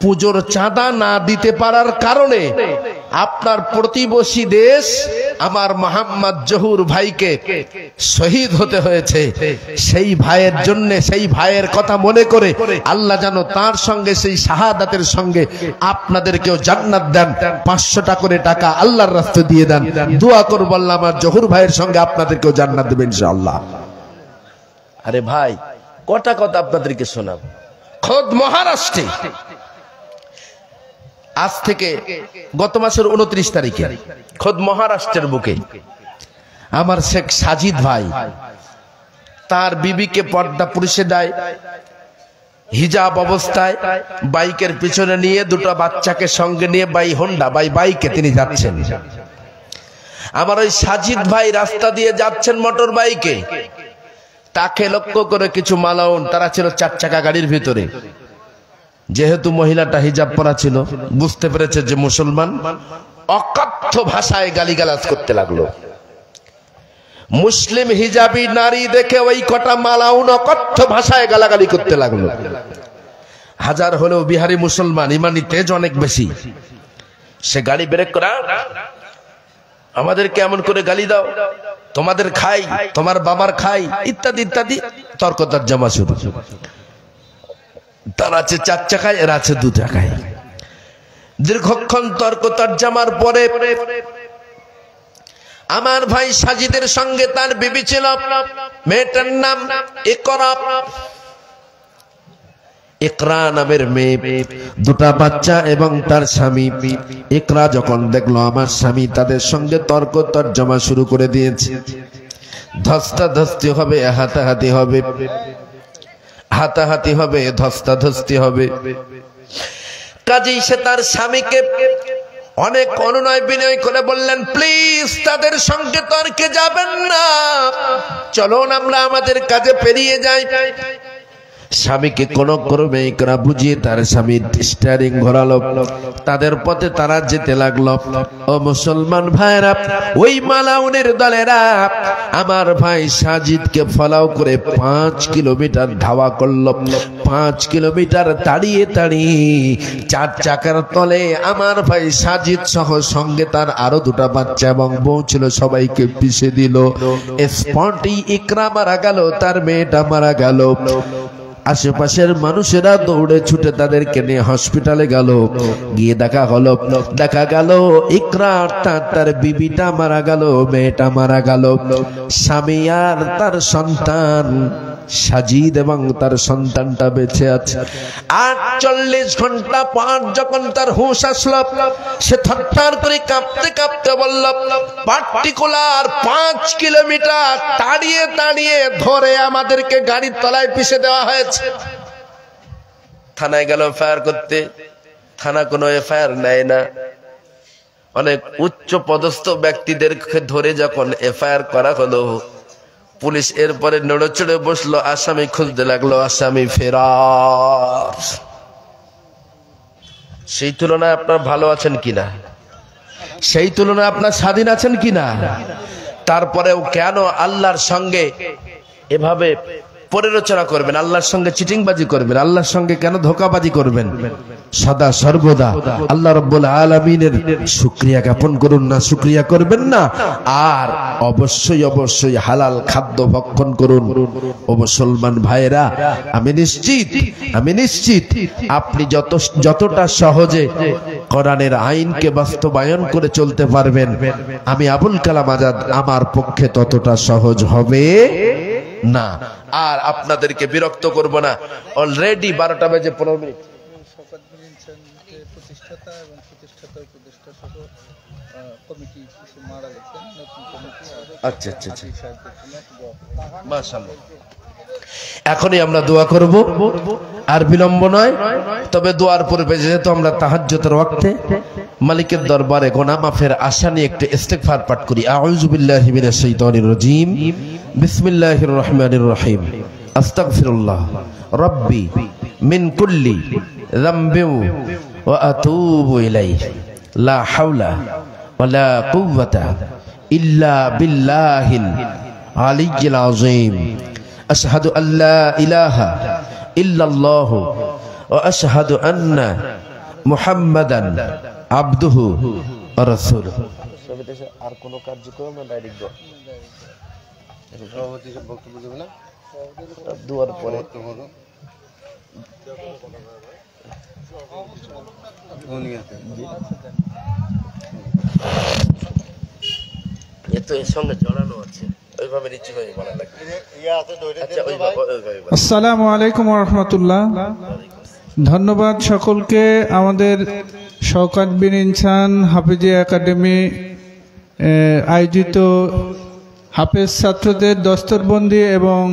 পুজোর চাঁদা না দিতে পারার কারণে আপনার প্রতিবেশী দেশ আমার মোহাম্মদ জহুর ভাইকে শহীদ হতে হয়েছে। সেই ভাইয়ের জন্য, সেই ভাইয়ের কথা মনে করে আল্লাহ যেন তার সঙ্গে, সেই শাহাদাতের সঙ্গে আপনাদেরকেও জান্নাত দেন। 500 টাকা করে টাকা আল্লাহর রাস্তায় দিয়ে দেন। দোয়া করব আল্লাহ আমার জহুর ভাইয়ের সঙ্গে আপনাদেরকেও জান্নাত দেবেন ইনশাআল্লাহ। আরে ভাই, কটা কথা আপনাদেরকে শোনাব। খোদ মহারাষ্ট্রে আজ থেকে গত মাসের 29 তারিখে খোদ মহারাষ্ট্রের বুকে আমার শেখ সাজিদ ভাই তার বিবিকে পর্দা পুরুষে দেয়, হিজাব অবস্থায় বাইকের পিছনে নিয়ে দুটো বাচ্চাকে সঙ্গে নিয়ে হোন্ডা বাইকে তিনি যাচ্ছেন। আমার ওই সাজিদ ভাই রাস্তা দিয়ে যাচ্ছেন মোটর বাইকে, তাকে লক্ষ্য করে কিছু মালাউন, তারা ছিল 4 চাকা গাড়ির ভিতরে। যেহেতু মহিলাটা হিজাব পরা ছিল, বুঝতে পেরেছে যে মুসলমান, অকথ্য ভাষায় গালিগালাজ করতে লাগলো। মুসলিম হিজাবি নারী দেখে ওই কটা মালাউন অকথ্য ভাষায় গালাগালি করতে লাগলো। হাজার হলেও বিহারি মুসলমান, ইমানি তেজ অনেক বেশি। সে গাড়ি ব্রেক করা, আমাদের কেমন করে গালি দাও, তোমাদের খাই, তোমার বাবার খাই, ইত্যাদি ইত্যাদি তর্ক তর্জমা শুরু। তার আছে 4 চাকায়, এর আছে 2 চাকায়। দীর্ঘক্ষণ তর্ক তর্জমার পরে আমার ভাই সাজিদের সঙ্গে তার বিবি ছিল, মেয়েটার নাম ইকরা। ইকরা নামের মেয়ে, 2টা বাচ্চা এবং তার স্বামী। ইকরা যখন দেখলো আমার স্বামী তাদের সঙ্গে তর্ক তর্জমা শুরু করে দিয়েছে, ধস্তাধস্তি হবে, হাতাহাতি হবে, হাতাহাতি হবে, ধস্তাধস্তি হবে, কাজেই সে তার স্বামীকে অনেক অনুনয় বিনয় করে বললেন, প্লিজ তাদের সঙ্গে তর্কে যাবেন না, চলুন আমরা আমাদের কাজে পেরিয়ে যাই। স্বামীকে কোন ক্রমে ইকরা বুঝিয়ে তার স্বামীর স্টিয়ারিং ঘোরালো, তাদের পথে তারা যেতে লাগলো। ও মুসলমান ভাইরা, ওই মালাউনের দলেরা আমার ভাই সাজিদকে ফলাও করে 5 কিলোমিটার ধাওয়া করলো। 5 কিলোমিটার তাড়িয়ে তাড়িয়ে 4 চাকার তলে আমার ভাই সাজিদ সহ সঙ্গে তার আরো 2টা বাচ্চা এবং বউ ছিল, সবাইকে পিষে দিল। স্পটে ইকরা মারা গেল, তার মেয়েটা মারা গেল। আশেপাশের মানুষেরা দৌড়ে ছুটে তাদেরকে নিয়ে হসপিটালে গেল। গিয়ে দেখা গেল ইকরা অর্থাৎ তার বিবিটা মারা গেল, মেয়েটা মারা গেল। স্বামী আর তার সন্তান সাজিদ এবং তার সন্তানটা বেঁচে আছে। 48 ঘন্টা পর যখন তার হুঁশ আসলো, সে থরথর করে কাঁপতে কাঁপতে বলল, পার্টিকুলার 5 কিলোমিটার তাড়িয়ে তাড়িয়ে ধরে আমাদেরকে গাড়ির তলায় পিষে দেওয়া হয়েছে। থানায় গেল এফআইআর করতে, থানা কোনো এফআইআর নেয় না। অনেক উচ্চ পদস্থ ব্যক্তিদেরকে ধরে যখন এফআইআর করা হলো, পুলিশ এরপরে নড়ে চড়ে বসলো, আসামি খুঁজতে লাগলো, আসামি ফেরার। সেই তুলনায় আপনার ভালো আছেন কিনা, সেই তুলনায় আপনার স্বাধীন আছেন কিনা? তারপরেও কেন আল্লাহর সঙ্গে এভাবে পরিরচনা করবেন, আল্লাহর সঙ্গে চিটিংবাজি করবেন, আল্লাহর সঙ্গে কেন ধোঁকাবাজি করবেন? সদা সর্বদা আল্লাহ রাব্বুল আলামিনের শুকরিয়া জ্ঞাপন করুন, না শুকরিয়া করবেন না। আর অবশ্যই অবশ্যই হালাল খাদ্য ভক্ষণ করুন। ও মুসলমান ভাইরা, আমি নিশ্চিত আপনি যতটা সহজে কোরআনের আইনকে বাস্তবায়ন করে চলতে পারবেন, আমি আবুল কালাম আজাদ আমার পক্ষে ততটা সহজ হবে না। আর আপনাদেরকে বিরক্ত করব না। অলরেডি 12টা বেজে 15 মিনিট। প্রতিষ্ঠাতা এবং প্রতিষ্ঠাতা উপদেষ্টা সহ কমিটি কিছু মারা গেছেন, নতুন কমিটি। আচ্ছা, মাশাআল্লাহ। এখনই আমরা দোয়া করব, আর বিলম্ব নয়। তবে দোয়ার পূর্বে যেহেতু আমরা তাহাজ্জুদের ওয়াক্তে মালিকের দরবারে গুনাহ মাফের আশা নিয়ে একটু ইস্তিগফার পাঠ করি। আউযু বিল্লাহি মিনাশ শাইতানির রাজীম। বিসমিল্লাহির রহমানির রহিম। আস্তাগফিরুল্লাহ রাব্বি মিন কুল্লি যামবিন ওয়া আতুবু ইলাইহি লা হাওলা ওয়ালা কুওয়াতা ইল্লা বিল্লাহিল আলিয়্যিল আযীম। আশহাদু আল্লা ইলাহা ইল্লাল্লাহু ওয়া আশহাদু আন্না মুহাম্মাদান আবদুহু ওয়া রাসূলুহু। আর কোন কার্যক্রম না, ডাইরেক্ট সভাপতি বক্তব্য দেবে না, দুয়ার পরে এত এর সঙ্গে জড়ানো আছে, ওইভাবে নিচে হয়ে বলা লাগবে। আচ্ছা, ওইভাবে। আসসালামু আলাইকুম ওয়া রাহমাতুল্লাহ। ধন্যবাদ সকলকে। আমাদের শওকত বিন ইনসান হাফেজিয়া একাডেমি আয়োজিত হাফেজ ছাত্রদের দস্তরবন্দি এবং